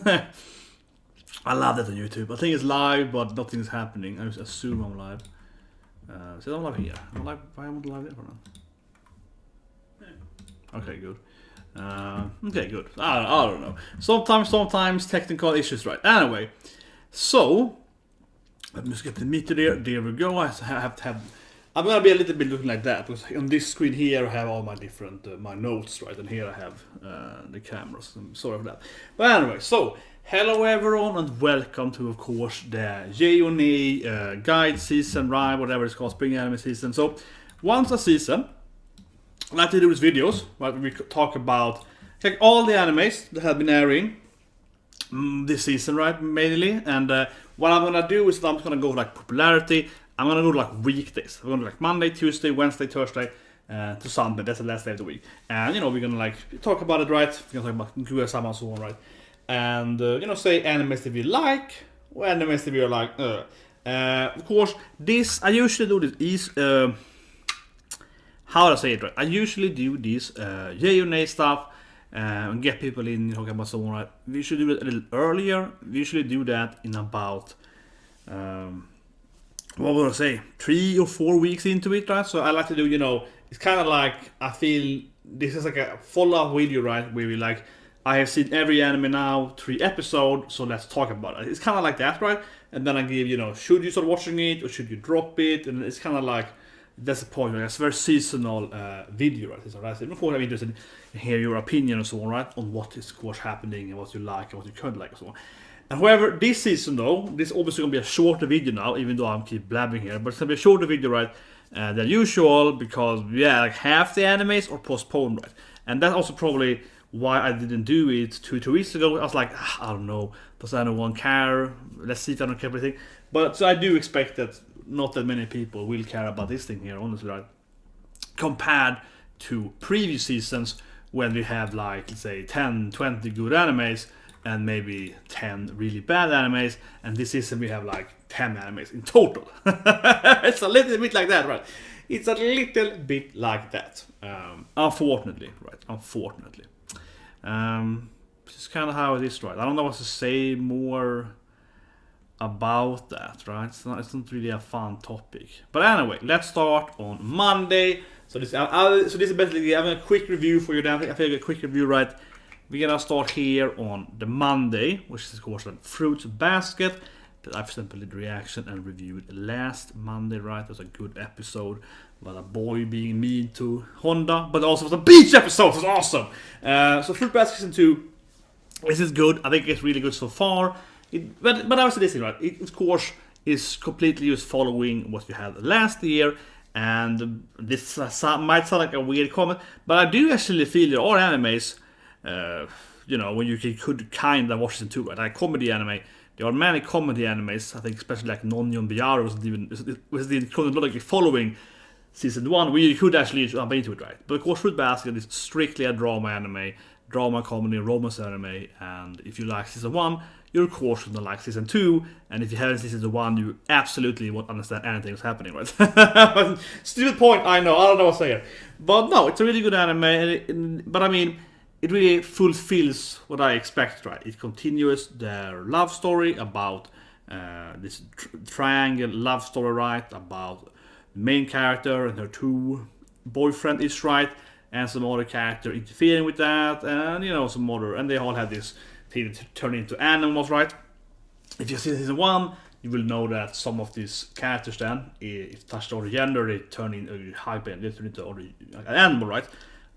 I love that on YouTube. I think it's live, but nothing is happening. I just assume I'm live. So I'm live here. I'm live. Why am I live there for now? Okay, good. Okay, good. I don't know. Sometimes technical issues, right? Anyway, so let me just get the meter there. There we go. I have to have. I'm gonna be a little bit looking like that because on this screen here I have all my different my notes, right? And here I have the cameras. I'm sorry for that. But anyway, so hello everyone and welcome to, of course, the J&E guide season, right? Whatever it's called, spring anime season. So once a season, I like to do these videos, right? We talk about like all the animes that have been airing this season, right? Mainly, and what I'm gonna do is I'm gonna go like popularity. I'm gonna go like weekdays. We're gonna do like Monday, Tuesday, Wednesday, Thursday, to Sunday. That's the last day of the week. And we're gonna like talk about it, right? We're gonna talk about Kuya-sama and so on, right? And say animes that we like, or animes that we are like, of course, I usually do this how do I say it, right? I usually do this J&A stuff and get people in talking about so on, right? We should do it a little earlier. We usually do that in about what would I say, 3 or 4 weeks into it, right? So I like to do, it's kind of like, I feel this is like a follow-up video, right? Where we like, I have seen every anime now, 3 episodes, so let's talk about it. It's kind of like that, right? And then I give, should you start watching it or should you drop it? And it's kind of like, that's the point, right? It's a very seasonal video, right? So of course I'm interested in hear your opinion and so on, right? On what is, of course, happening and what you like and what you could like and so on. And however, this season though, this is obviously going to be a shorter video now, even though I'm keep blabbing here, but it's going to be a shorter video, right, than usual, because, like half the animes are postponed, right? And that's also probably why I didn't do it 2 weeks ago. I was like, I don't know, does anyone care? Let's see if I don't care everything. But so I do expect that not that many people will care about this thing here, honestly, right? Compared to previous seasons when we have like, let's say, 10, 20 good animes, and maybe 10 really bad animes, and this season we have like 10 animes in total. It's a little bit like that, right? It's a little bit like that. Unfortunately, right? Unfortunately. This is kind of how it is, right? I don't know what to say more about that, right? It's not really a fun topic. But anyway, let's start on Monday. So this is basically having a quick review for you. I think a quick review, right? We're gonna start here on the Monday, which is of course a Fruits Basket that I've simply did reaction and reviewed last Monday, right? It was a good episode about a boy being mean to Honda, but also the beach episode was awesome. So Fruit Basket season 2, this is good. I think it's really good so far. But I was this thing, right? It of course is completely just following what we had last year. And this might sound like a weird comment, but I do actually feel there are animes, when you could kind of watch them too, right? Like comedy anime, there are many comedy animes. I think especially like Nonyon Biaro was chronologically following season 1, where you could actually jump into it, right? But of course, Fruit Basket is strictly a drama anime, drama comedy, romance anime, and if you like season 1, you're of course gonna like season 2, and if you haven't seen season 1, you absolutely won't understand anything that's happening, right? Stupid point, I know, I don't know what to say here. But no, it's a really good anime, but I mean, it really fulfills what I expect, right? It continues their love story about this triangle love story, right? About the main character and her 2 boyfriend-ish, right? And some other character interfering with that, and some other, and they all have this thing to turn into animals, right? If you see season 1, you will know that some of these characters then, if touched other gender, they turn into hyper, they turn into an animal, right?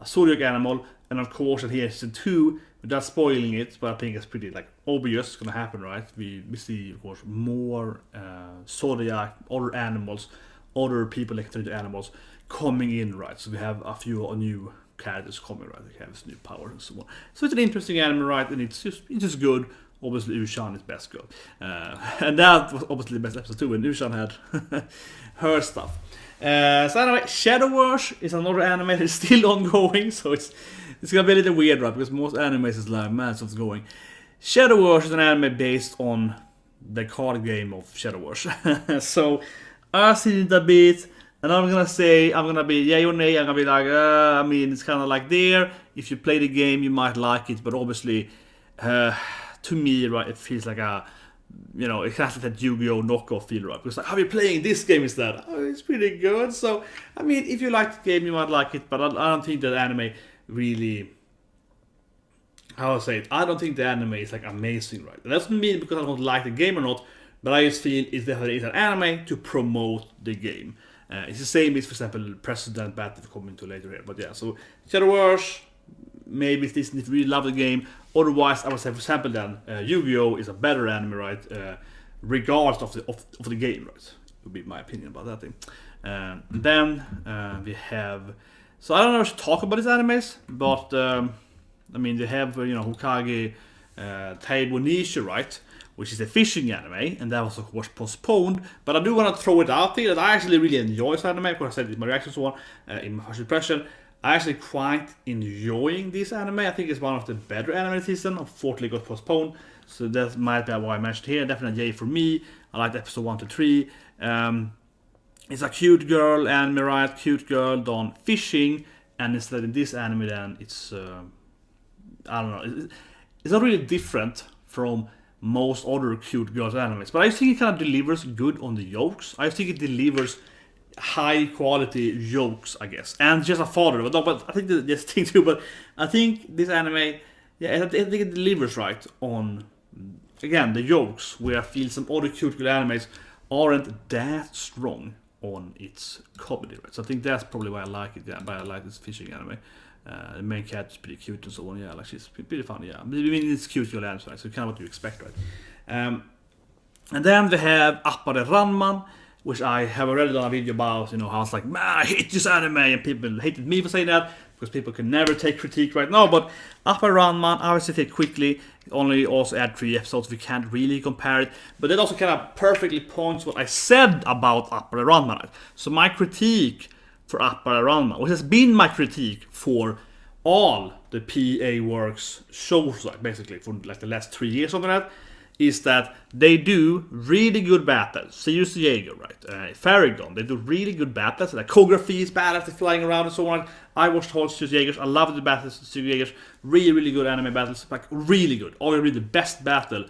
A zodiac animal, and of course, and here season 2, without spoiling it, but I think it's pretty like obvious it's gonna happen, right? We see, of course, more zodiac, other animals, other people that can turn into animals coming in, right? So we have a few new characters coming, right? They have this new power and so on. So it's an interesting anime, right? And it's just good. Obviously, Ushan is best girl, and that was obviously the best episode too when Ushan had her stuff. So anyway, Shadow Wars is another anime that's still ongoing, so it's gonna be a little weird, right? Because most animes is like, man, so it's going. Shadow Wars is an anime based on the card game of Shadow Wars. So I've seen it a bit, and I'm gonna be yay or nay. I'm gonna be like, I mean, it's kind of like there. If you play the game, you might like it, but obviously, to me, right, it feels like a, you know, it has that Yu-Gi-Oh! Knockoff feel, right? Because like, how are you playing this game instead? Oh, it's pretty good. So, I mean, if you like the game, you might like it, but I don't think that anime really, how I say it, I don't think the anime is like amazing, right? That doesn't mean because I don't like the game or not, but I just feel it's definitely an anime to promote the game. It's the same as, for example, President Battle coming to later here. But yeah, so Shadow Wars, maybe it's this if you really love the game. Otherwise, I would say, for example, then Yu-Gi-Oh! Is a better anime, right? Regardless of the game, right? Would be my opinion about that thing. Then we have. So I don't know if to talk about these animes, but I mean they have Hokage Taibo Nishi, right? Which is a fishing anime, and that was of course postponed. But I do want to throw it out there that I actually really enjoy this anime. Because I said in my reaction to one, in my first impression, I actually quite enjoying this anime. I think it's one of the better anime this season. Unfortunately, got postponed, so that might be why I mentioned here. Definitely yay for me. I liked episode 1 to 3. It's a cute girl anime, right? Cute girl done fishing, and instead in this anime, then it's I don't know. It's not really different from most other cute girls animes, but I think it kind of delivers good on the jokes. I think it delivers high quality jokes, I guess, and just a father. But no, but I think this thing too. But I think this anime, yeah, I think it delivers right on again the jokes. Where I feel some other cute girl animes aren't that strong on its comedy, right? So I think that's probably why I like it. Yeah, why I like this fishing anime. The main cat is pretty cute and so on. Yeah, like she's pretty funny. Yeah, I mean it's cute girl anime, right? So kind of what you expect, right? And then we have Appare Ranman, which I have already done a video about. You know how it's like, man, I hate this anime, and people hated me for saying that because people can never take critique right now. But Appare Ranman, I will say it quickly. Only also add 3 episodes. We can't really compare it, but that also kind of perfectly points what I said about Appare Ranman. Right? So my critique for Appare Ranman, which has been my critique for all the PA Works shows, like basically for like the last 3 years, something like that, is that they do really good battles. Shinchou Sugiru, right? Faragon, they do really good battles. Like choreography is badass, they're flying around and so on. I watched all Shinchou Sugiru. I love the battles of Sugiru. Really, really good anime battles. Like really good. Arguably the best battle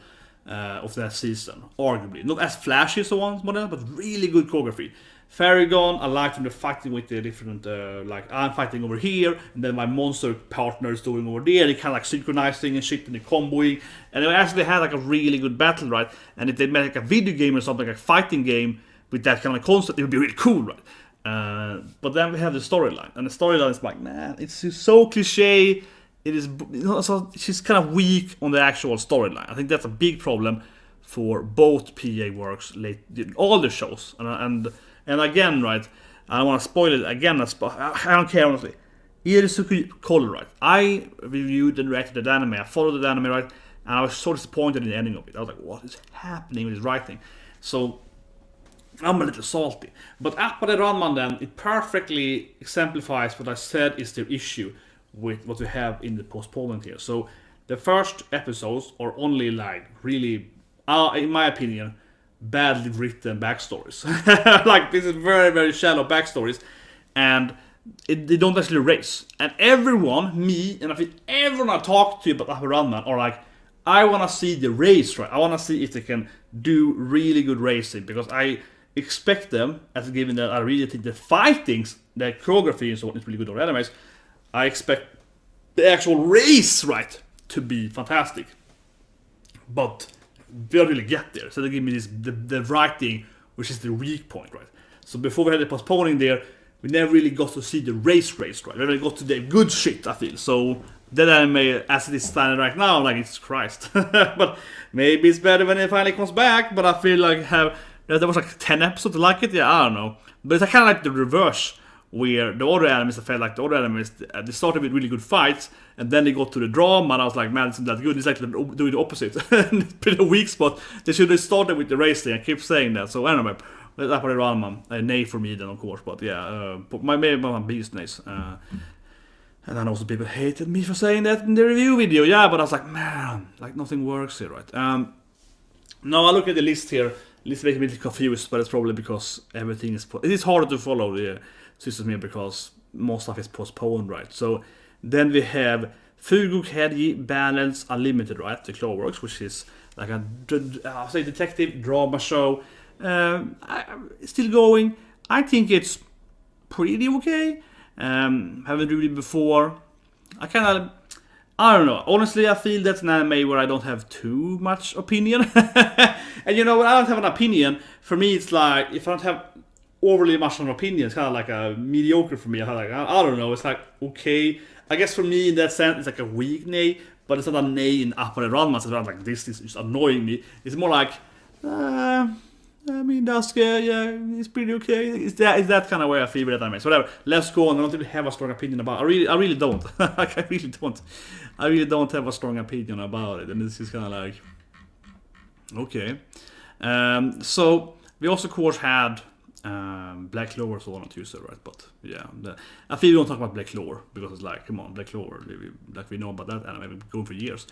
of that season. Arguably. Not as flashy as so on, but really good choreography. Faragon, I liked when they're fighting with the different, like I'm fighting over here, and then my monster partner is doing over there. They kind of like synchronizing and shit and comboing, and they actually had like a really good battle, right? And if they made like a video game or something, like a fighting game with that kind of concept, it would be really cool, right? But then we have the storyline, and the storyline is like, man, it's so cliche. It is, so she's kind of weak on the actual storyline. I think that's a big problem for both PA Works, all the shows, and again, right, I don't want to spoil it again, I don't care, honestly. Irizuku Color, right, I reviewed and reacted to the anime, I followed the anime, right, and I was so disappointed in the ending of it. I was like, what is happening with his writing? So, I'm a little salty. But Appare Ranman then, it perfectly exemplifies what I said is the issue with what we have in the postponement here. So, the first episodes are only like, really, in my opinion, badly written backstories. Like this is very, very shallow backstories, and they don't actually race. And everyone, me, and I think everyone I talk to about Appare Ranman are like, I want to see the race, right? I want to see if they can do really good racing, because I expect them, as given that I really think the fightings, the choreography and so on is really good on animes, I expect the actual race, right, to be fantastic. But they don't really get there, so they give me this the writing, which is the weak point, right? So before we had the postponing there, we never really got to see the race, right? We never got to the good shit, I feel. So that anime, as it is standing right now, like it's Christ. But maybe it's better when it finally comes back. But I feel like there was like 10 episodes to like it. Yeah, I don't know. But it's kind of like the reverse, where the other animes, I felt like the other animes, they started with really good fights, and then they got to the drama, and I was like, man, it's not that good. It's like doing the opposite. It's pretty weak spot. They should have started with the racing. I keep saying that. So anyway, that's Appare Ranman. A nay for me then, of course. But yeah, maybe my biggest nays. And then also people hated me for saying that in the review video. Yeah, but I was like, man, like nothing works here, right? Now I look at the list here. The list makes me a bit confused, but it's probably because everything is... It is harder to follow the system here because most stuff is postponed, right? So then we have Fugu Balance Unlimited, right? The Cloverworks, which is like a detective drama show. Still going. I think it's pretty okay. Haven't read it before. I don't know. Honestly, I feel that's an anime where I don't have too much opinion. And when I don't have an opinion, for me it's like, if I don't have overly much of an opinion, it's kind of like a mediocre for me. I don't know. It's like, okay. I guess for me in that sense, it's like a weak nay, but it's not a nay in up and around myself. I'm like, this is just annoying me. It's more like, that's good, yeah, it's pretty okay. Is that kind of way I feel with that anime? So whatever, let's go on. I don't really have a strong opinion about it. I really don't. I really don't have a strong opinion about it. And this is kind of like, okay. So we also, of course, had Black Clover on Tuesday, right? But yeah, I feel we don't talk about Black Clover because it's like, come on, Black Clover, like we know about that anime, we've been going for years.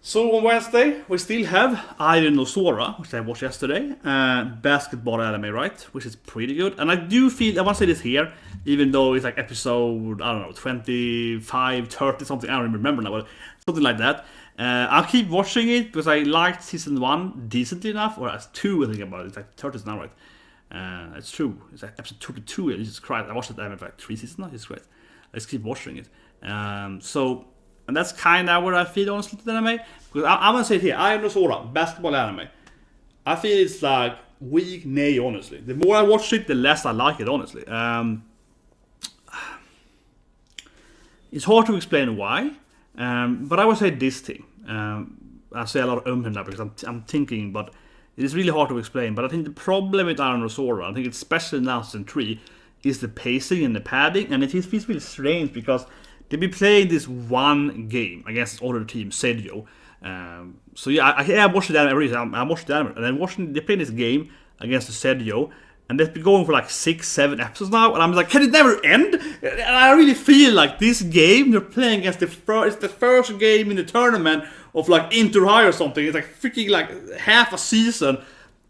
So on Wednesday, we still have Iron no Sora, which I watched yesterday. Basketball anime, right? Which is pretty good. And I do feel, I want to say this here, even though it's like episode, I don't know, 25, 30, something, I don't remember now, but something like that. I'll keep watching it because I liked season 1 decently enough, or as 2, I think about it. It's like 30 now, right? It's true. It's like episode 32, Jesus Christ. I watched it for like 3 seasons now, Jesus Christ. I just keep watching it. And that's kind of where I feel honestly to the anime. Because I'm going to say it here, I know Sora, basketball anime. I feel it's like weak nay, honestly. The more I watch it, the less I like it, honestly. It's hard to explain why. But I would say this thing. I say a lot of now because I'm thinking, but it is really hard to explain. But I think the problem with Iron Sora, I think it's especially now season 3, is the pacing and the padding. And it feels really strange because they've been playing this one game against this other team, Sedio. So yeah, I watched the anime. I watched the anime, and then they playing this game against the Sedio, and they've been going for like 6-7 episodes now. And I'm like, can it never end? And I really feel like this game they're playing against it's the first game in the tournament of like Inter High or something. It's like freaking like half a season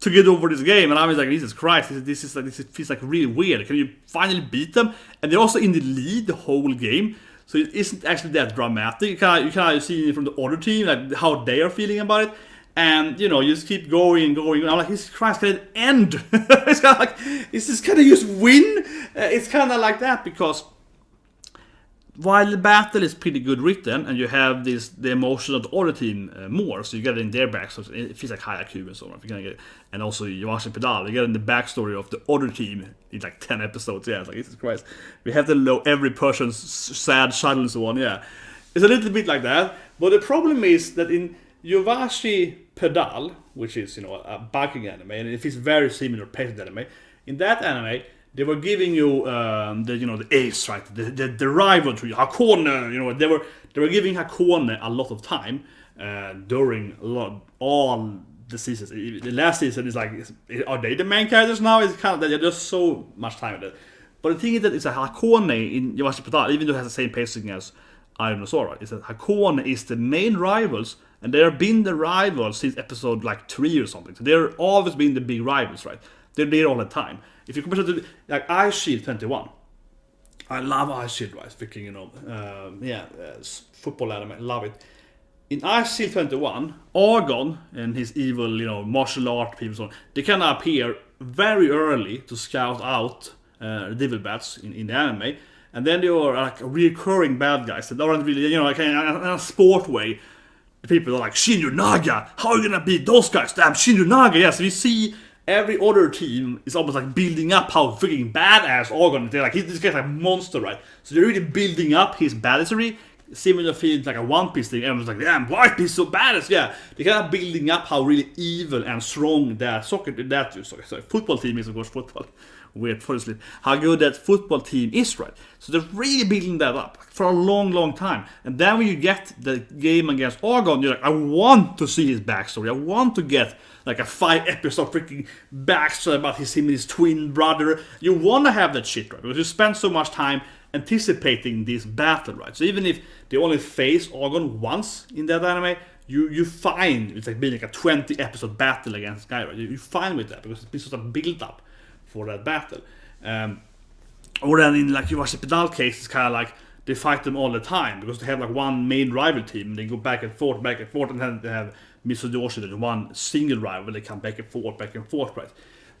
to get over this game, and I was like, Jesus Christ, this feels like really weird. Can you finally beat them? And they're also in the lead the whole game. So it isn't actually that dramatic. You can see it from the other team, like how they are feeling about it. And, you just keep going. I'm like, Jesus Christ, can it end? It's kind of like, is this kind of just win? It's kind of like that because while the battle is pretty good written, and you have the emotion of the other team more, so you get it in their back, so it feels like Haikyuu and so on. And also Yuusha Pedal, you get in the backstory of the other team in like 10 episodes. Yeah, it's like, Jesus Christ, we have to know every person's sad side and so on. Yeah, it's a little bit like that. But the problem is that in Yuusha Pedal, which is a biking anime, and it feels very similar to Pet anime, in that anime they were giving you the ace, right? The rival to you, Hakone. They were giving Hakone a lot of time during all the seasons. The last season is like, are they the main characters now? It's kind of that there's so much time with it. But the thing is that it's a Hakone in Yuusha Pedal, even though it has the same pacing as Iron no Sora, is that Hakone is the main rivals, and they have been the rivals since episode like 3 or something. So they're always been the big rivals, right? They're there all the time. If you compare to like Ice Shield 21, I love Ice Shield, right? Freaking, football anime, love it. In Ice Shield 21, Argon and his evil, martial art people, so on, they can appear very early to scout out devil bats in the anime, and then they are like recurring bad guys that aren't really, like in a sport way. The people are like, Shinju Naga, how are you gonna beat those guys? Damn, Shinju Naga, yes. We see every other team is almost like building up how freaking badass Argon is. They're like, this guy's like a monster, right? So they're really building up his badassery. Similar feeling like a One Piece thing. Everyone's like, damn, One Piece so badass. Yeah, they're kind of building up how really evil and strong that football team is, of course, football. Weird, honestly. How good that football team is, right? So they're really building that up for a long, long time. And then when you get the game against Argon, you're like, I want to see his backstory. I want to get like a 5-episode freaking backstory about him and his twin brother. You want to have that shit, right? Because you spend so much time anticipating this battle, right? So even if they only face Argon once in that anime, you find it's like being like a 20-episode battle against Guy, right? You find with that because it's been sort of built up for that battle. Or then in like Yuusha Pedal case, it's kind of like they fight them all the time because they have like one main rival team. And they go back and forth, and then they have Mitsuyoshi, the one single rival. They come back and forth, right?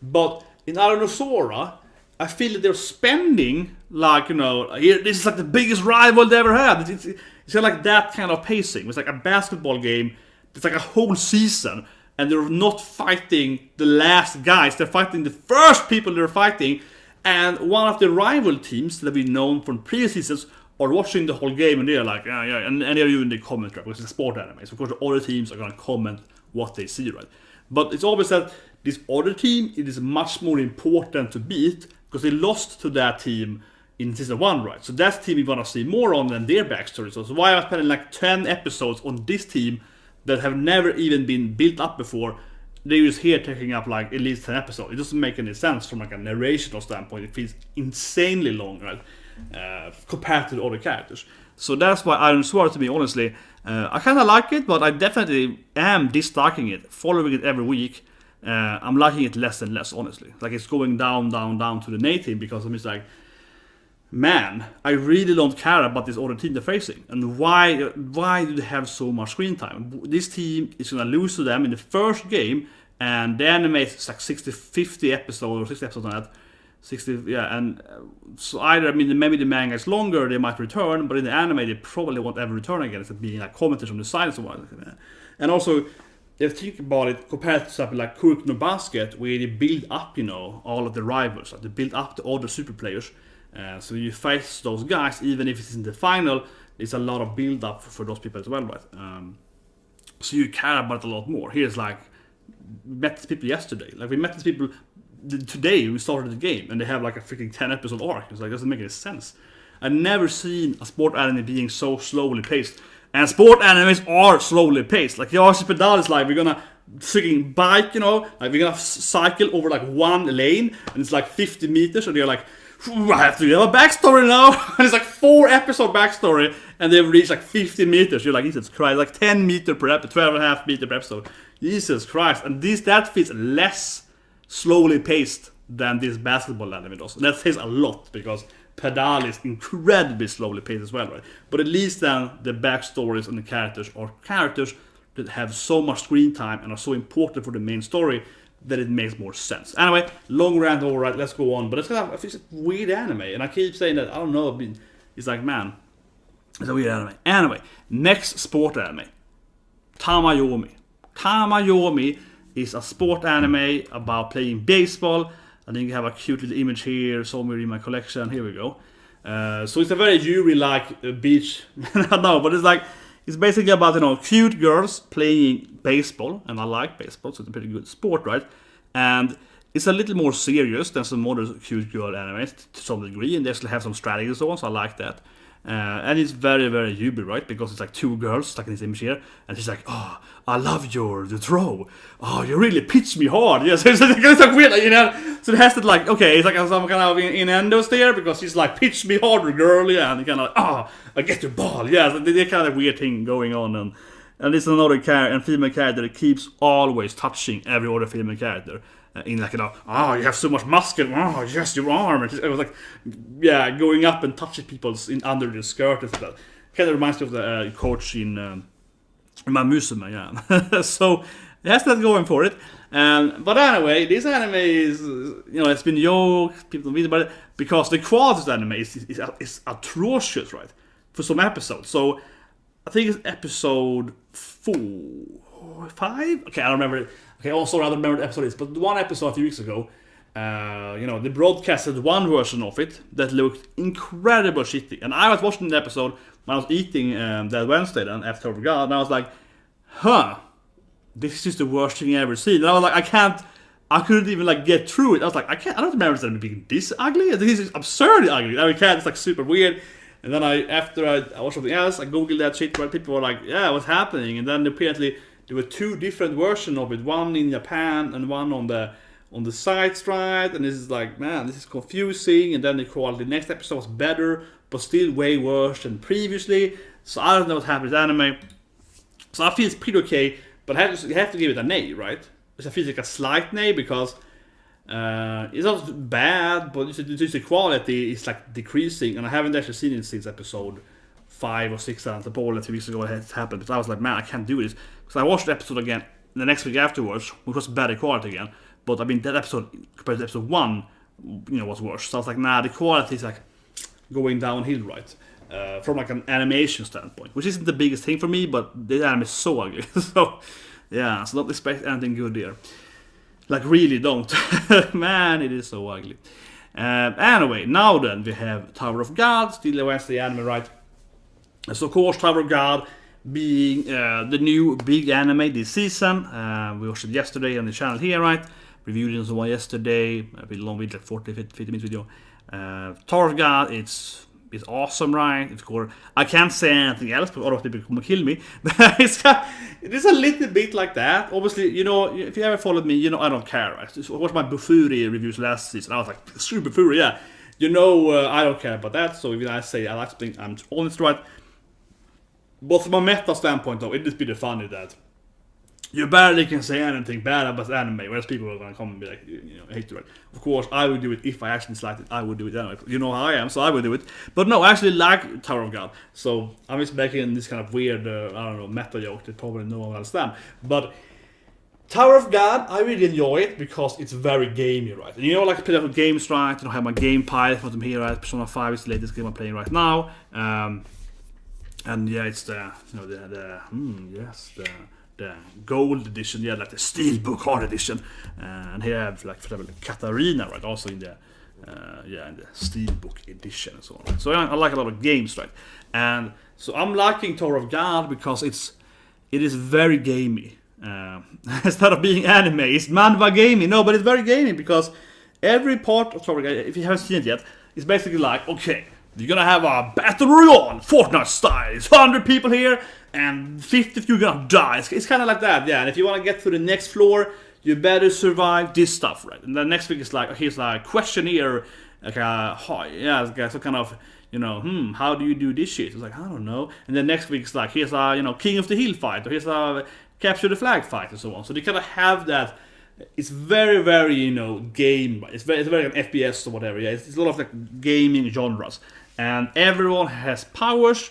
But in Aranosora, I feel that they're spending like, you know, here, this is like the biggest rival they ever had. It's like that kind of pacing. It's like a basketball game. It's like a whole season, and they're not fighting the last guys. They're fighting the first people they're fighting, and one of the rival teams that we've known from previous seasons are watching the whole game, and they're like, yeah, and they're doing the comment, right? Because it's a sport anime, so of course the other teams are gonna comment what they see, right? But it's always that this other team, it is much more important to beat because they lost to that team in season 1, right? So that team we wanna see more on than their backstory. So why am I spending like 10 episodes on this team that have never even been built up before? They're just here taking up like at least 10 episodes. It doesn't make any sense from like a narrational standpoint. It feels insanely long, right? Compared to the other characters. So that's why Iron Sword, to me, honestly, I kind of like it, but I definitely am disliking it, following it every week. I'm liking it less and less, honestly. Like it's going down to the native because I'm just like, man, I really don't care about this other team they're facing. And why do they have so much screen time? This team is going to lose to them in the first game, and the anime is like 50 episodes or 60 episodes on that. 60, yeah, and so either, I mean, maybe the manga is longer, they might return, but in the anime, they probably won't ever return again. It's being like commenters on the side and so on. And also, if you think about it, compared to something like Kuroko no Basket, where they build up, you know, all of the rivals, like they build up the other super players. So you face those guys, even if it's in the final, there's a lot of build up for those people as well, right? So you care about it a lot more. Here's like, we met these people yesterday. Like we met these people today, we started the game, and they have like a freaking 10 episode arc. It's like, it doesn't make any sense. I've never seen a sport anime being so slowly paced. And sport animes are slowly paced. Like Yashi Pedal is like, we're gonna freaking bike, you know, like we're gonna cycle over like one lane, and it's like 50 meters, and they're like, I have to have a backstory now. And it's like 4 episode backstory, and they've reached like 50 meters. You're like, Jesus Christ, like 10 meter per episode, 12.5 meter per episode. Jesus Christ. And that feels less slowly paced than this basketball anime does. And that says a lot because Pedal is incredibly slowly paced as well, right? But at least then the backstories and the characters are characters that have so much screen time and are so important for the main story that it makes more sense. Anyway, long rant over, right? Let's go on. But it's kind of, it's a weird anime, and I keep saying that, I don't know, it's like, man, it's a weird anime. Anyway, next sport anime, Tamayomi. Tamayomi is a sport anime about playing baseball. I think I have a cute little image here, somewhere in my collection. Here we go. So it's a very Yuri-like beach. No, but it's like, it's basically about, you know, cute girls playing baseball, and I like baseball, so it's a pretty good sport, right? And it's a little more serious than some other cute girl animes to some degree, and they actually have some strategy and so on, so I like that. And it's very, very Yubi, right? Because it's like 2 girls stuck in this image here, and she's like, oh, I love the throw. Oh, you really pitched me hard. Yeah, so it's like weird, you know? So it has that, like, okay, it's like some kind of innuendos there, because she's like, pitch me harder, girl, yeah, and kind of like, oh, I get your ball, yeah, so they kind of weird thing going on, and there's another character, and female character that keeps always touching every other female character. In like, you know, oh, you have so much muscle, oh, yes, your arm. It was like, yeah, going up and touching people's under the skirt and stuff. Kind of reminds me of the coach in Mamusuma, yeah. So it has that going for it. But anyway, this anime is, you know, it's been joked, people don't read about it, because the quality of the anime is atrocious, right? For some episodes. So I think it's episode 4, 5? Okay, I don't remember it. Okay, also I don't remember the episode is, but one episode a few weeks ago, you know, they broadcasted one version of it that looked incredible shitty. And I was watching the episode when I was eating that Wednesday then after I forgot, and I was like, huh, this is just the worst thing I ever seen. And I was like, I couldn't even like get through it. I was like, I don't remember this being this ugly. This is absurdly ugly. I mean, it's like super weird. And then after I watched something else, I googled that shit where people were like, yeah, what's happening? And then apparently there were 2 different versions of it, one in Japan and one on the sites, right? And this is like, man, this is confusing. And then they called the next episode was better, but still way worse than previously. So I don't know what happened with anime. So I feel it's pretty okay, but you have to give it an A, right? Which I feel like a slight A, because It's not bad, but just the quality is like decreasing, and I haven't actually seen it since episode 5 or 6 the ball 2 weeks ago it happened. But I was like, man, I can't do this. So I watched the episode again the next week afterwards, which was better quality again. But I mean, that episode compared to episode 1, was worse. So I was like, nah, the quality is like going downhill, right? From like an animation standpoint, which isn't the biggest thing for me, but the anime is so ugly. So yeah, so don't expect anything good there. Like, really don't. Man, it is so ugly. Anyway, now then, we have Tower of God, still a Wednesday anime, right? So, of course, Tower of God being the new big anime this season. We watched it yesterday on the channel here, right? Reviewed it and so on yesterday. A bit long video, like 50 minutes video. Tower of God, it's awesome, right? Of course, I can't say anything else, but otherwise people will kill me. But it is a little bit like that. Obviously, if you ever followed me, I don't care, right? So watch my furry reviews last season. I was like, super furry, yeah. I don't care about that. So even I say I like to think I'm honest, right? But from a meta standpoint, though, it is pretty funny that you barely can say anything bad about anime, whereas people are gonna come and be like, hate you, right? Of course, I would do it if I actually disliked it. I would do it anyway. You know how I am, so I would do it. But no, I actually like Tower of God. So I'm just making this kind of weird, meta joke that probably no one will understand. But Tower of God, I really enjoy it because it's very gamey, right? And like play games, right? I have my game pile for them here, right? Persona 5 is the latest game I'm playing right now. And yeah, it's the gold edition, yeah, like the steelbook hard edition, and here I have, like, for example, Katarina, right, also in the in the steelbook edition and so on. Right? So I like a lot of games, right, and so I'm liking Tower of God because it is very gamey. Instead of being anime, it's manhwa gaming. No, but it's very gamey because every part of Tower of God, if you haven't seen it yet, is basically like, okay, you're gonna have a battle royale, Fortnite style. It's 100 people here, and 50 of you are gonna die. It's kind of like that, yeah. And if you want to get to the next floor, you better survive this stuff, right? And the next week is like, here's like questionnaire, like some kind of, how do you do this shit? It's like, I don't know. And then next week is like, here's a King of the Hill fight, or here's a Capture the Flag fight, and so on. So they kind of have that. It's very, very, game. It's very like an FPS or whatever. Yeah, it's a lot of like gaming genres, and everyone has powers.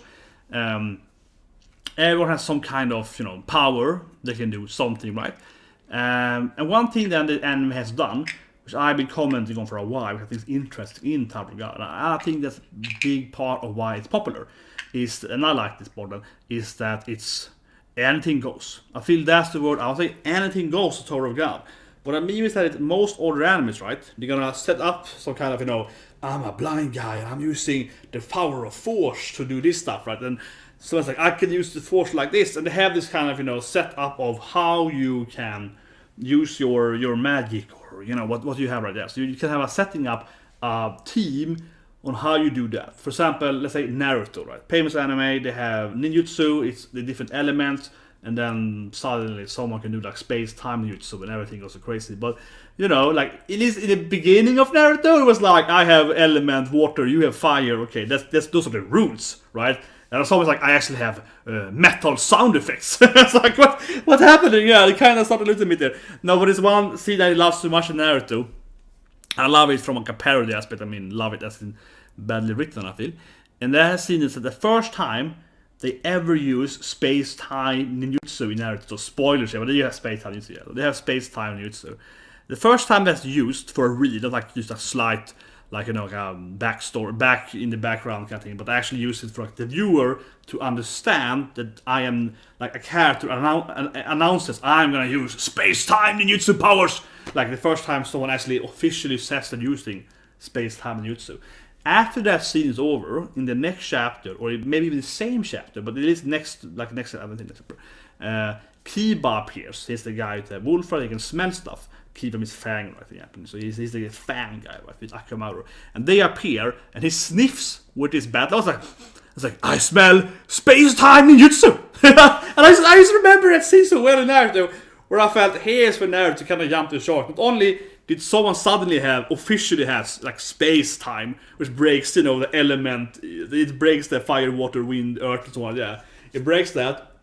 Everyone has some kind of, power. They can do something, right? And one thing that the anime has done, which I've been commenting on for a while, which I think is interesting in Tower of God, and I think that's a big part of why it's popular, and I like this model, is that it's anything goes. I feel that's the word. I'll say anything goes to Tower of God. What I mean is that most older animes, right, they're gonna set up some kind of, I'm a blind guy and I'm using the power of force to do this stuff, right? And so it's like, I can use the force like this, and they have this kind of, setup of how you can use your magic, or, what you have right there. So you can have a setting up a team on how you do that. For example, let's say Naruto, right? Famous anime, they have ninjutsu, it's the different elements, and then suddenly someone can do like space-time ninjutsu and everything goes so crazy. But, like, it is in the beginning of Naruto, it was like, I have element water, you have fire, okay, those are the rules, right? And it's always like, I actually have metal sound effects. It's like, what happened? Yeah, it kind of started a little bit there. No, but it's one scene that I love so much in Naruto. I love it from like a parody aspect. I mean, love it as in badly written, I feel. And that scene is the first time they ever use space-time ninjutsu in Naruto. So spoilers here, but they have space-time ninjutsu. Yeah. They have space-time ninjutsu. The first time that's used for a read, not like just a slight, like, backstory, back in the background kind of thing, but I actually use it for like the viewer to understand that I am like a character announces I'm gonna use space-time ninjutsu powers. Like the first time someone actually officially says they're using space-time ninjutsu. After that scene is over, in the next chapter, or maybe even the same chapter, but it is next, I don't think that's Kiba appears. He's the guy with the wolf, right? He can smell stuff. Keep him his fang, right? Yeah. So he's the fang guy, right? With Akamaru. And they appear, and he sniffs with his bat. I was like, I smell space-time ninjutsu! And I just remember that scene so well in Naruto, where I felt, here's for Naruto to kind of jump the shark. Not only did someone suddenly officially has, like, space-time, which breaks, the element, it breaks the fire, water, wind, earth, and so on, yeah. It breaks that,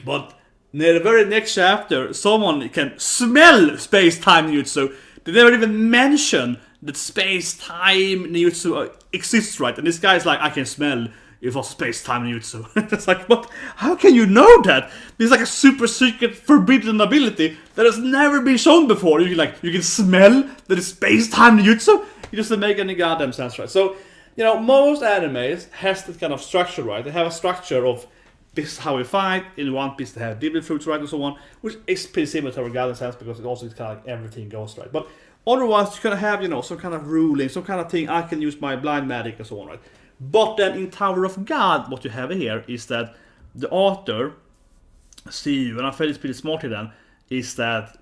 but in the very next chapter, someone can smell space-time ninjutsu. They never even mention that space-time ninjutsu exists, right? And this guy's like, I can smell if it's space-time ninjutsu. It's like, what? How can you know that? It's like a super secret forbidden ability that has never been shown before. You can smell that it's space-time ninjutsu? It doesn't make any goddamn sense, right? So, most animes has this kind of structure, right? They have a structure of this is how we fight. In One Piece they have devil fruits, right, and so on, which is pretty similar to our Garden Sense because it also is kind of like everything goes, right? But otherwise you can have, some kind of ruling, some kind of thing, I can use my blind magic and so on, right? But then in Tower of God, what you have here is that the author, see, and I felt it's pretty smart here then, is that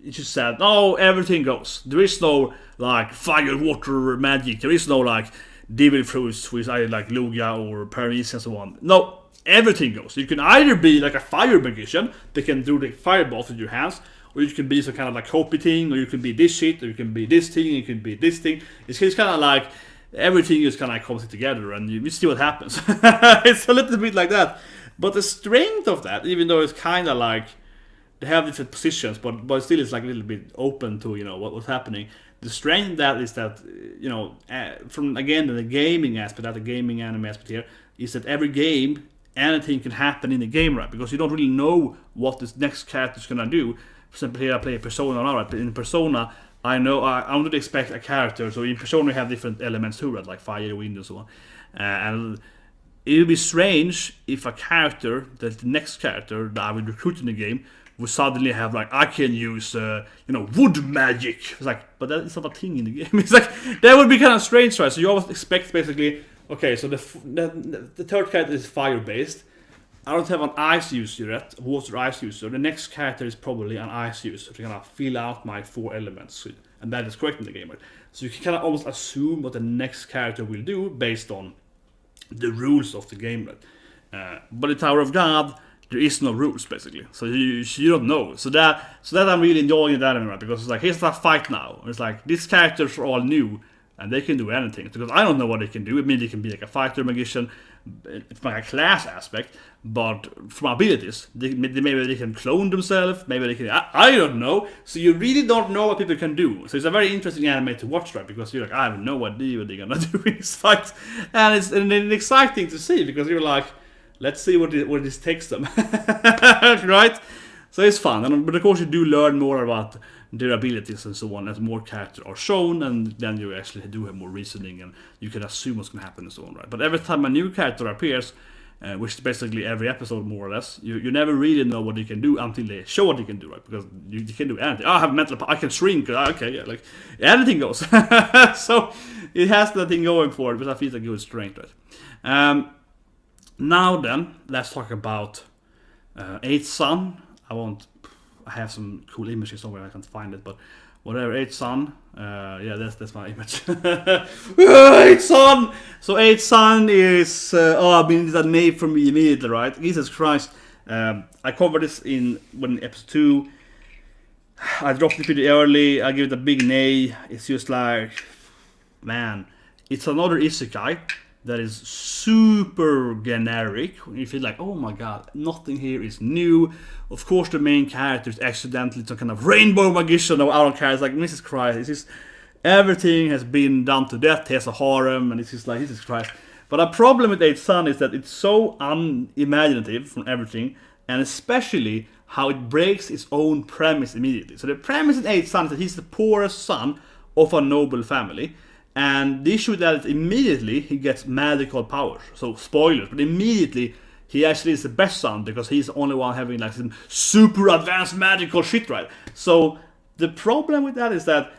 it just said, oh, everything goes. There is no, like, fire, water, magic. There is no, like, devil fruits, which I like Lugia or Paris and so on. No, everything goes. You can either be like a fire magician that can do the fireballs with your hands, or you can be some kind of like Hopi thing, or you can be this shit, or you can be this thing, you can be this thing. It's kind of like everything just kind of comes together, and you see what happens. It's a little bit like that. But the strength of that, even though it's kind of like they have different positions, but still it's like a little bit open to what's happening. The strength of that is that from again the gaming aspect, the gaming anime aspect here, is that every game anything can happen in the game, right? Because you don't really know what this next character is gonna do. For example, here I play a Persona now, right? But in Persona, I know I don't expect a character. So in Persona, you have different elements too, right? Like fire, wind, and so on. And it would be strange if a character, that the next character that I would recruit in the game, would suddenly have like, I can use wood magic. It's like, but that is not a thing in the game. It's like that would be kind of strange, right? So you always expect basically, okay, so the third character is fire based. I don't have an ice user yet, water ice user. The next character is probably an ice user to kind of fill out my 4 elements, and that is correct in the game, right? So you can kind of almost assume what the next character will do based on the rules of the game, right? But in Tower of God, there is no rules basically, so you don't know. So that I'm really enjoying that anime, right? Because it's like, here's a fight now. It's like these characters are all new and they can do anything because I don't know what they can do. I mean, they can be like a fighter magician, it's like a class aspect, but from abilities, maybe they can clone themselves, maybe they can. I don't know. So you really don't know what people can do. So it's a very interesting anime to watch, right? Because you're like, I have no idea what they're gonna do in this fight, and it's exciting to see because you're like, let's see what this takes them, right? So it's fun, but of course you do learn more about their abilities and so on as more characters are shown, and then you actually do have more reasoning, and you can assume what's going to happen and so on, right? But every time a new character appears, which is basically every episode more or less, you never really know what they can do until they show what they can do, right? Because you can do anything. I have mental power, I can shrink, okay, yeah, like anything goes. So it has that thing going for it, but I feel like a good strength, right? Now then, let's talk about 8th Sun. I have some cool images somewhere, I can't find it, but whatever. 8th Sun, yeah, that's my image. 8th Sun. So 8th Sun is it's a name for me immediately, right? Jesus Christ. I covered this in episode 2. I dropped it pretty early. I give it a big nay. It's just like, man, it's another isekai that is super generic. You feel like, oh my god, nothing here is new. Of course, the main character is accidentally some kind of rainbow magician or I don't care. It's like, Jesus Christ, it's just everything has been done to death. He has a harem, and it's just like, Jesus Christ. But a problem with 8th Sun is that it's so unimaginative from everything, and especially how it breaks its own premise immediately. So the premise in 8th Sun is that he's the poorest son of a noble family. And the issue that immediately he gets magical powers. So spoilers, but immediately he actually is the best son because he's the only one having like some super advanced magical shit, right? So the problem with that is that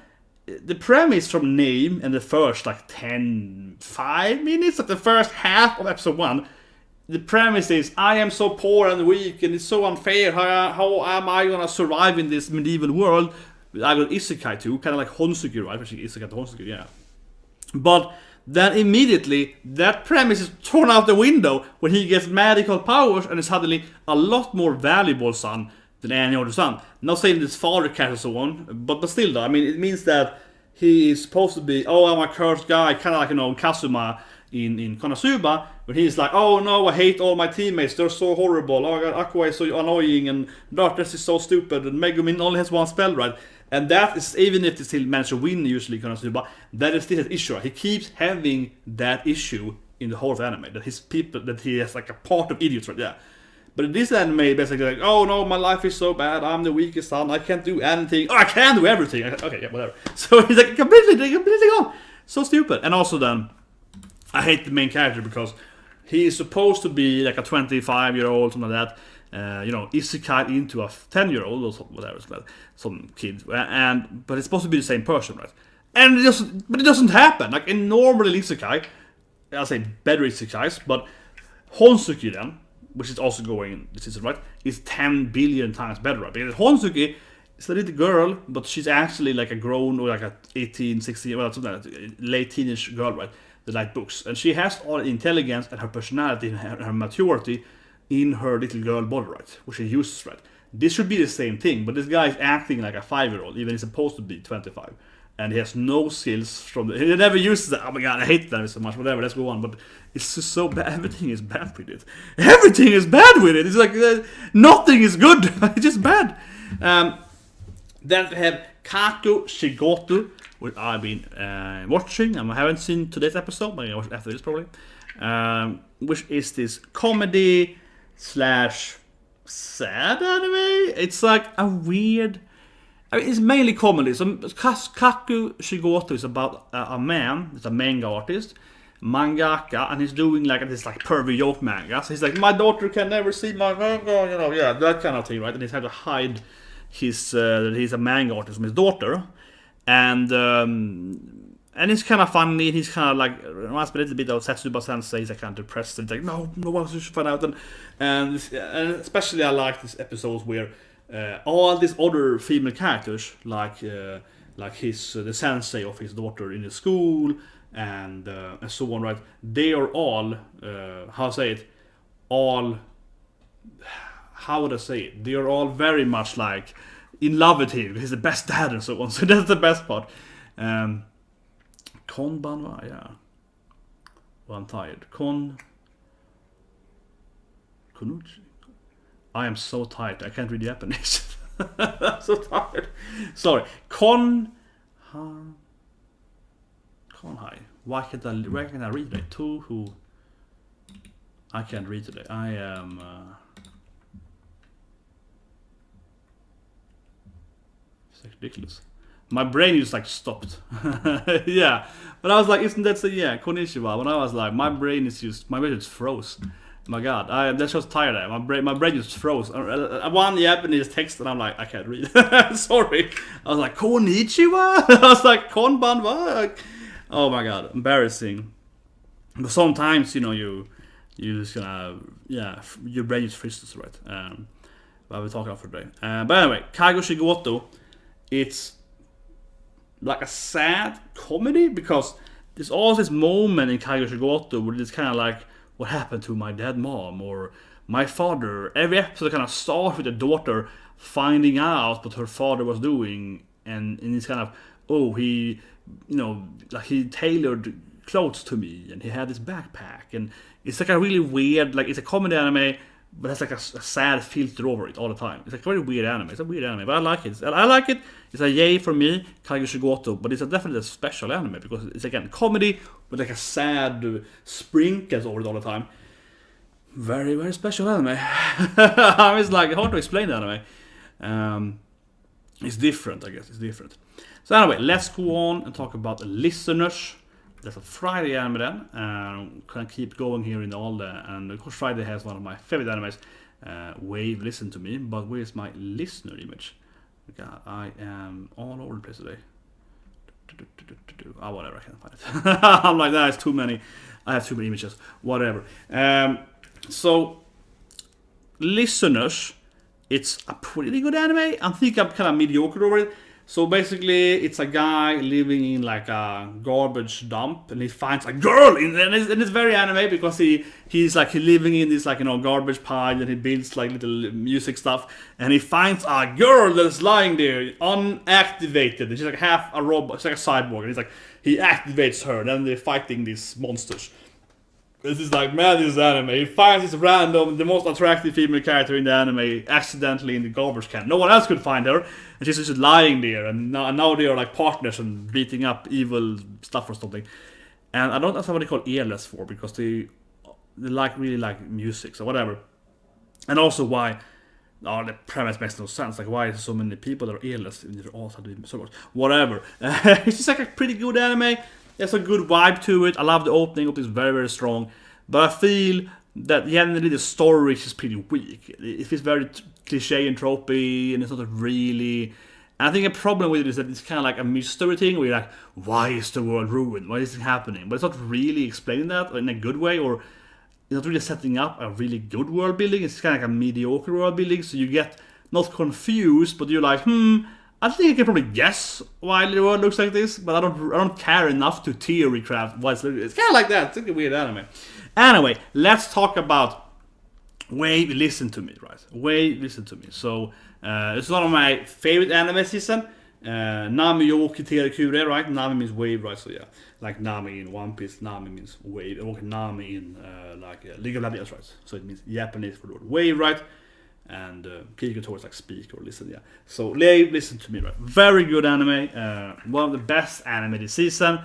the premise from name and the first like 5 minutes, like the first half of episode 1, the premise is I am so poor and weak and it's so unfair. How am I gonna survive in this medieval world? I got Isekai too, kind of like Houseki, right? Actually, Isekai to Houseki, yeah. But then immediately that premise is thrown out the window when he gets magical powers and is suddenly a lot more valuable son than any other son. Not saying his father cares and so on, but still though, I mean, it means that he is supposed to be, oh, I'm a cursed guy, kind of like, Kazuma in Konosuba, but he's like, oh no, I hate all my teammates, they're so horrible, oh god, Aqua is so annoying, and Darkness is so stupid, and Megumin only has one spell, right? And that is, even if they still manage to win usually, Konosuba, that is still an issue. Right? He keeps having that issue in the whole of anime, that his people, that he has like a part of idiots, right? Yeah. But in this anime, basically like, oh no, my life is so bad, I'm the weakest son, I can't do anything. Oh, I can do everything. Okay, yeah, whatever. So he's like completely gone. So stupid. And also then, I hate the main character because he is supposed to be like a 25-year-old, something like that. Isekai into a 10-year-old or whatever, some kid, but it's supposed to be the same person, right? And it doesn't happen. Like in normal Isekai, I'll say better Isekais, but Houseki then, which is also going this season, right, is 10 billion times better, right? Because Houseki is a little girl, but she's actually like a grown or like a 18, 16, well, something like that, late teenage girl, right? That like books, and she has all the intelligence and her personality and her maturity in her little girl body, right? Which she uses, right? This should be the same thing, but this guy is acting like a 5-year-old, even he's supposed to be 25. And he has no skills from he never uses that. Oh my god, I hate that so much, whatever, let's go on. But it's just so bad, everything is bad with it. Everything is bad with it, it's like, nothing is good, it's just bad. Then we have Kaku Shigoto, which I've been watching. I haven't seen today's episode, but I watch after this probably. Which is this comedy / sad anime. It's like a weird. I mean, it's mainly comedy. So Kaku Shigoto is about a man. It's a manga artist, mangaka, and he's doing like this like pervy joke manga. So he's like, my daughter can never see my manga, yeah, that kind of thing, right? And he's had to hide his that he's a manga artist from his daughter, and it's kind of funny. He's kind of like reminds me a little bit of Setsuba Sensei. He's like kind of depressed. And he's like, no one should find out. And especially I like these episodes where all these other female characters, like his the sensei of his daughter in the school, and so on, right? They are all how would I say it? They are all very much like in love with him. He's the best dad and so on. So that's the best part. Konbanwa, yeah. Well, I'm tired. Konuchi. I am so tired. I can't read Japanese. I'm so tired. Sorry. Konhai. Why can't I read today? Who? I can't read today. I am. It's ridiculous. My brain just like stopped. Yeah, but I was like, isn't that so? Yeah, konnichiwa. When I was like, my brain just froze. My god, that's just tired. My brain just froze. One Japanese text and I'm like, I can't read. Sorry. I was like, konnichiwa. I was like, konbanwa. Oh my god, embarrassing. But sometimes you just gonna your brain just freezes, right? But we'll talk about for today. But anyway, Kago Shigoto, it's like a sad comedy because there's always this moment in Kago Shigoto where it's kind of like, what happened to my dead mom or my father. Every episode kind of starts with the daughter finding out what her father was doing, and it's kind of, oh, he tailored clothes to me, and he had this backpack, and it's like a really weird, like it's a comedy anime, but it's like a sad filter over it all the time. It's like a very weird anime. It's a weird anime, but I like it. I like it. It's a yay for me, Kago Shigoto, but it's definitely a special anime because it's again comedy with like a sad sprinkles over it all the time. Very, very special anime. It's like hard to explain the anime. It's different, I guess. It's different. So anyway, let's go on and talk about the listeners. That's a Friday anime then. Can keep going here in all the, and of course Friday has one of my favorite animes. Wave, listen to me, but where's my listener image? God, I am all over the place today. Oh, whatever, I can't find it. I'm like, it's too many. I have too many images. Whatever. So, listeners, it's a pretty good anime. I think I'm kind of mediocre over it. So basically, it's a guy living in like a garbage dump, and he finds a girl, and it's very anime because he's living in this garbage pile, and he builds like little music stuff, and he finds a girl that's lying there unactivated. She's like half a robot, it's like a cyborg, and he activates her, and then they're fighting these monsters. This is like, man, this anime. He finds this random, the most attractive female character in the anime accidentally in the garbage can. No one else could find her, and she's just lying there. And now they are like partners and beating up evil stuff or something. And I don't know what they call earless for, because they really like music, so whatever. And also why, the premise makes no sense. Like, why is so many people that are earless in their also doing so much? Whatever. It's just like a pretty good anime. There's a good vibe to it. I love the opening. Opening is very, very strong. But I feel that generally the story is just pretty weak. It feels very cliche and tropey, and it's not really... And I think a problem with it is that it's kind of like a mystery thing, where you're like, why is the world ruined? Why is it happening? But it's not really explaining that in a good way, or it's not really setting up a really good world building. It's kind of like a mediocre world building, so you get not confused, but you're like, I think I can probably guess why the world looks like this, but I don't care enough to theory craft why it's kind of like that. It's like a weird anime. Anyway, let's talk about Wave Listen to Me, right? Wave Listen to Me. So, it's one of my favorite anime season. Nouryoku Kure, right? Nami means wave, right? So yeah, like Nami in One Piece, Nami means wave. And Nami in League of Legends, right? So it means Japanese for the word wave, right? And Kiko towards like speak or listen, yeah. So listen to me, right? Very good anime. One of the best anime this season.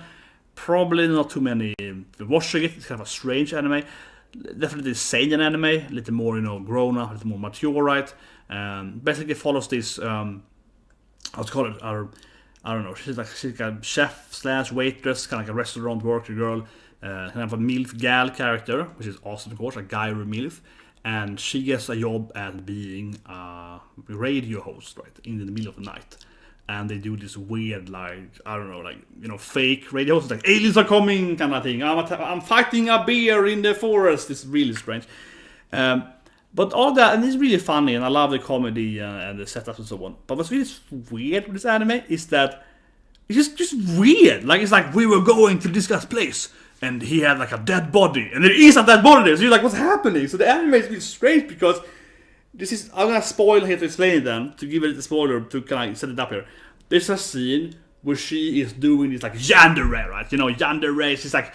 Probably not too many watching it. It's kind of a strange anime. Definitely seinen anime, a little more, grown up, a little more mature, right? Basically follows this what's called it? I don't know. She's like a chef / waitress, kind of like a restaurant worker girl, kind of a MILF gal character, which is awesome, of course, a guy or MILF. And she gets a job at being a radio host, right, in the middle of the night. And they do this weird, fake radio host, like aliens are coming kind of thing. I'm fighting a bear in the forest. It's really strange. But all that, and it's really funny, and I love the comedy and the setups and so on. But what's really weird with this anime is that it's just weird. Like, it's like, we were going to this guy's place, and he had like a dead body, and there is a dead body there. So you're like, what's happening? So the anime is really strange, because this is, I'm gonna spoil here to explain it then, to give it a spoiler, to kind of set it up here. There's a scene where she is doing this like yandere, right? Yandere, she's like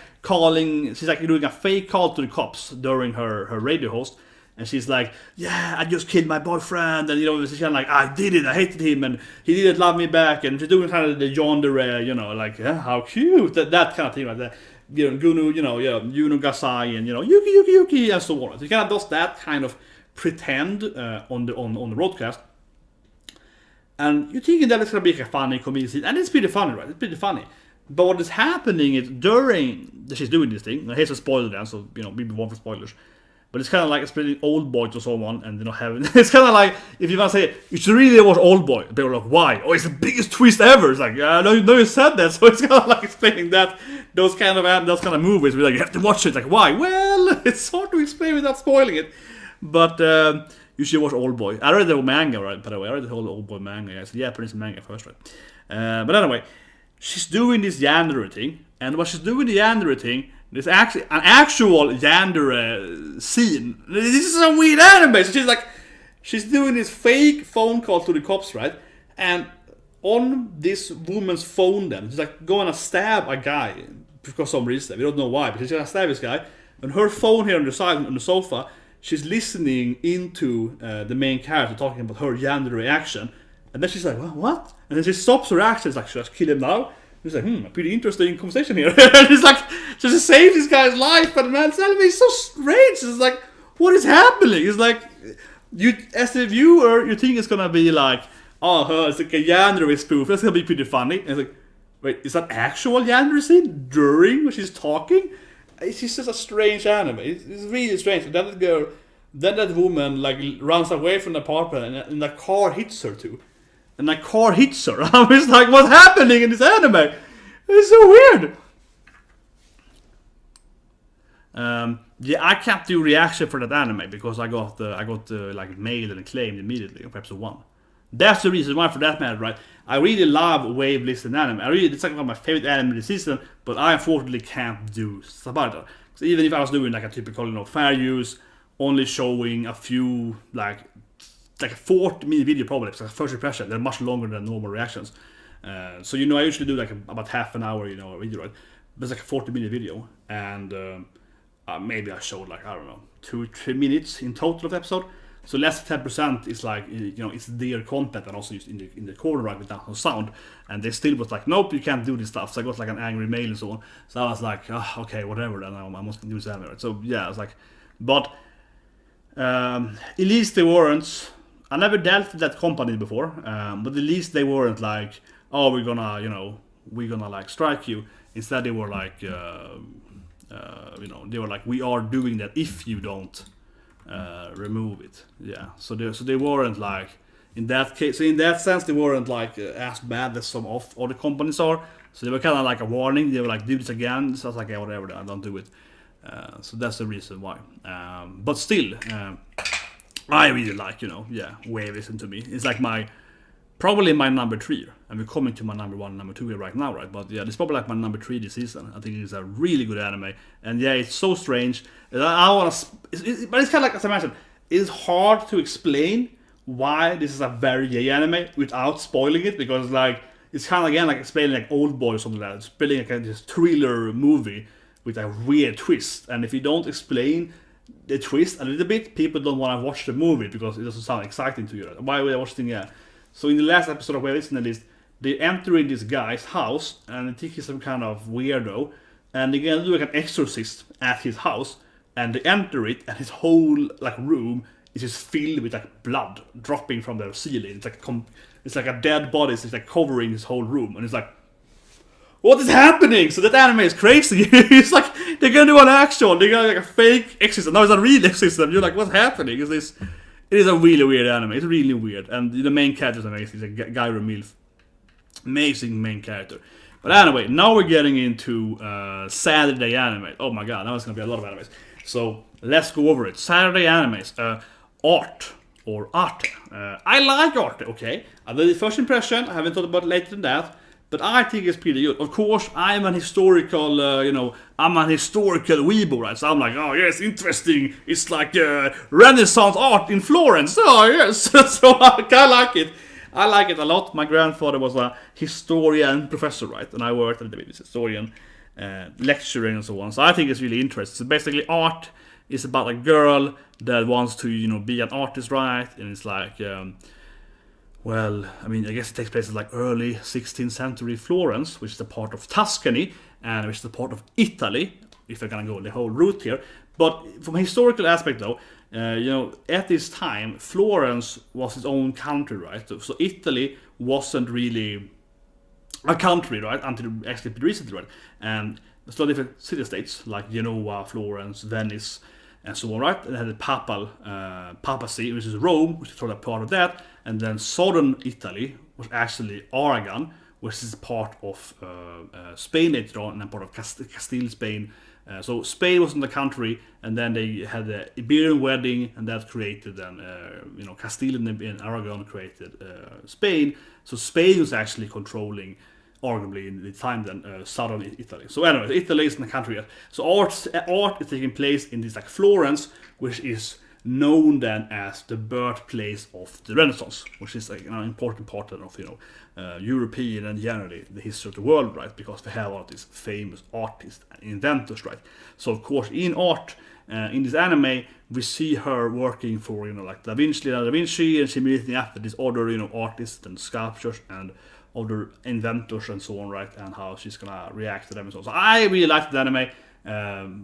doing a fake call to the cops during her radio host. And she's like, yeah, I just killed my boyfriend, and she's kind of like, I did it, I hated him, and he didn't love me back, and she's doing kind of the yandere, like, how cute, that kind of thing, like that. Gunu, Yuno Gasai, and Yuki, and so on. So he kind of does that kind of pretend on the broadcast. And you're thinking that it's gonna be like a funny comedy scene, and it's pretty funny, right? It's pretty funny. But what is happening is during that she's doing this thing. Now here's a spoiler then, so we want for spoilers. But it's kind of like explaining Old Boy to someone, and having it's kind of like, if you want to say you should really watch Old Boy, people are like, why? Oh, it's the biggest twist ever. It's like, no, you said that, so it's kind of like explaining that those kind of movies. We're like, you have to watch it. Like, why? Well, it's hard to explain without spoiling it. But you should watch Old Boy. I read the manga, right? By the way, I read the whole Old Boy manga. It's the Japanese manga first, right? But anyway, she's doing this yandere thing, and while she's doing the yandere thing, there's actually an actual yandere scene. This is a weird anime. So she's doing this fake phone call to the cops, right? And on this woman's phone, then she's like going to stab a guy for some reason. We don't know why, but she's gonna stab this guy. And her phone here on the side on the sofa, she's listening into the main character talking about her yandere action. And then she's like, well, what? And then she stops her action. She's like, should I kill him now? He's like, a pretty interesting conversation here. And it's like, she just saved this guy's life. But man, this anime is so strange. It's like, what is happening? It's like, you as a viewer, you think it's gonna be like, it's like a yandere spoof. That's gonna be pretty funny. And it's like, wait, is that actual yandere scene during when she's talking? It's just a strange anime. It's really strange. And then that woman like runs away from the apartment, and the car hits her too. And the car hits her. I was like, what's happening in this anime? It's so weird. I can't do reaction for that anime because I got like mailed and claimed immediately on episode 1. That's the reason why, for that matter, right? I really love Wave Listen anime. It's like one of my favorite anime this season, but I unfortunately can't do stuff about it. So even if I was doing like a typical, fair use, only showing a few like a 40-minute video probably, it's like a first impression. They're much longer than normal reactions. So I usually do like about half an hour, video, right? But it's like a 40-minute video, and maybe I showed like, I don't know, 2-3 minutes in total of the episode. So less than 10% is like, it's their content and also used in the corner right with no sound. And they still was like, nope, you can't do this stuff. So I got like an angry mail and so on. So I was like, okay, whatever, then I must do this anyway. So yeah, I was like, but at least they weren't, I never dealt with that company before, but at least they weren't like, oh, we're gonna like strike you. Instead they were like, they were like, we are doing that if you don't remove it. Yeah, so they weren't like, in that case, so in that sense they weren't like as bad as some of other companies are. So they were kind of like a warning. They were like, do this again. So I was like, yeah, whatever, I don't do it. So that's the reason why. But still, I really like, Wave to me. It's like probably my number 3, and we're coming to my number 1 and number 2 here right now, right? But yeah, it's probably like my number 3 this season. I think it's a really good anime, and yeah, it's so strange. But it's kind of like, as I mentioned, it's hard to explain why this is a very gay anime without spoiling it, because like it's kind of again like explaining like Old Boy or something like that. It's explaining like this thriller movie with a weird twist, and if you don't explain the twist a little bit, people don't want to watch the movie because it doesn't sound exciting to you. Right? Why would I watch the thing? Yeah. So in the last episode of Where It's in the List, they enter in this guy's house, and I think he's some kind of weirdo, and they're gonna do like an exorcist at his house, and they enter it, and his whole like room is just filled with like blood dropping from the ceiling. It's like a dead body, it's like covering his whole room, and it's like, what is happening? So that anime is crazy. It's like they're gonna do an action, they're gonna like a fake exorcism. No, it's a real exorcism. You're like, what's happening? Is this? It is a really weird anime. It's really weird, and the main character is amazing. It's a Gyro Milf, amazing main character. But anyway, now we're getting into Saturday anime. Oh my god, now it's gonna be a lot of animes. So let's go over it. Saturday animes, art or arte. I like arte. Okay, I did the first impression. I haven't thought about it later than that. But I think it's pretty good. Of course, I'm an historical, I'm an historical weebo, right? So I'm like, oh yes, interesting. It's like Renaissance art in Florence. Oh yes, so I kind of like it. I like it a lot. My grandfather was a historian professor, right? And I worked at the historian, lecturing and so on. So I think it's really interesting. So basically, art is about a girl that wants to, be an artist, right? And it's like, well, I mean, I guess it takes place in like early 16th century Florence, which is a part of Tuscany, and which is a part of Italy, if we're gonna go the whole route here. But from a historical aspect though, at this time, Florence was its own country, right? So Italy wasn't really a country, right? Until actually recently, right? And there's a lot of different city-states, like Genoa, Florence, Venice, and so on, right? And it had the papacy, which is Rome, which is sort of part of that. And then southern Italy was actually Aragon, which is part of Spain later on, and then part of Castile, Spain. So Spain was in the country, and then they had the Iberian wedding, and that created then, Castile and Aragon created Spain. So Spain was actually controlling, arguably in the time then, southern Italy. So anyway, Italy is in the country yet. So art is taking place in this like Florence, which is known then as the birthplace of the Renaissance, which is like an important part of European and generally the history of the world, right? Because we have all these famous artists and inventors, right? So of course in art, in this anime, we see her working for like Da Vinci, and she meeting up with these other artists and sculptors and other inventors and so on, right? And how she's gonna react to them and so on. So I really like the anime,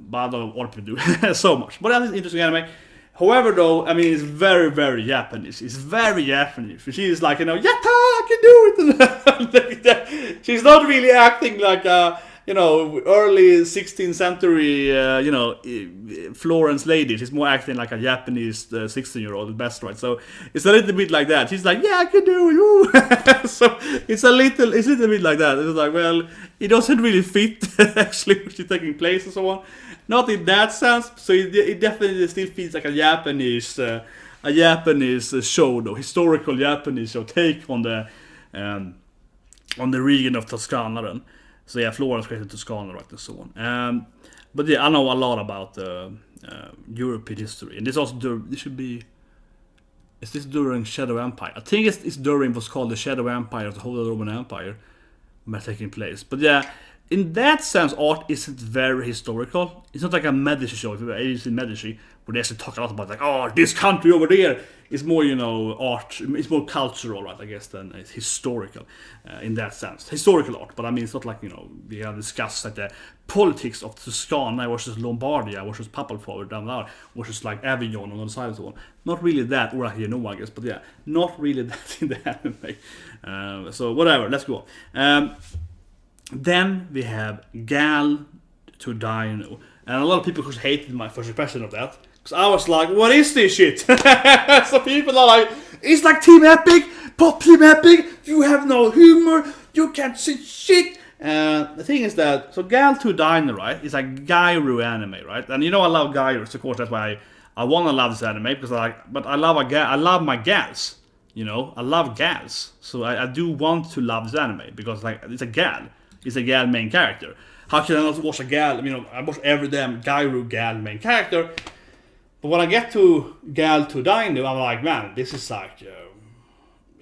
but I don't know what people do so much. But that is an interesting anime. However, though, I mean, it's very, very Japanese. It's very Japanese. She's like, yatta, I can do it. She's not really acting like a, early 16th century, Florence lady. She's more acting like a Japanese 16-year-old best, right? So it's a little bit like that. She's like, yeah, I can do it. So it's a little bit like that. It's like, well, it doesn't really fit actually, which is taking place and so on. Not in that sense, so it definitely still feels like a Japanese show, though, historical Japanese show take on the region of Toscana. Then. So yeah, Florence created Toscana, right, and so on. But yeah, I know a lot about European history, and this also this should be. Is this during Shadow Empire? I think it's during what's called the Shadow Empire of the Holy Roman Empire, taking place. But yeah. in that sense, art isn't very historical. It's not like a Medici show. If you've seen Medici, where they actually talk a lot about like, oh, this country over there. It's more, art. It's more cultural, right? I guess than it's historical, in that sense. Historical art, but I mean, it's not like we have discussed like the politics of Toscana versus Lombardia versus Papal down there versus like Avignon on the side and so on. Not really that, or I I guess, but yeah, not really that in the anime. So whatever. Let's go on. Then we have Gal to Dino, and a lot of people just hated my first impression of that. Because I was like, what is this shit? So people are like, it's like Team Epic, Pop Team Epic, you have no humor, you can't see shit. The thing is that, so Gal to Dino, right, is like Gyro anime, right? And I love Gyros, of course, that's why I want to love this anime, because I love my gals, I love gals. So I do want to love this anime, because like, it's a gal main character. How can I not watch a gal? I watch every damn Gyro gal main character. But when I get to Gal to Dino, I'm like, man, this is like,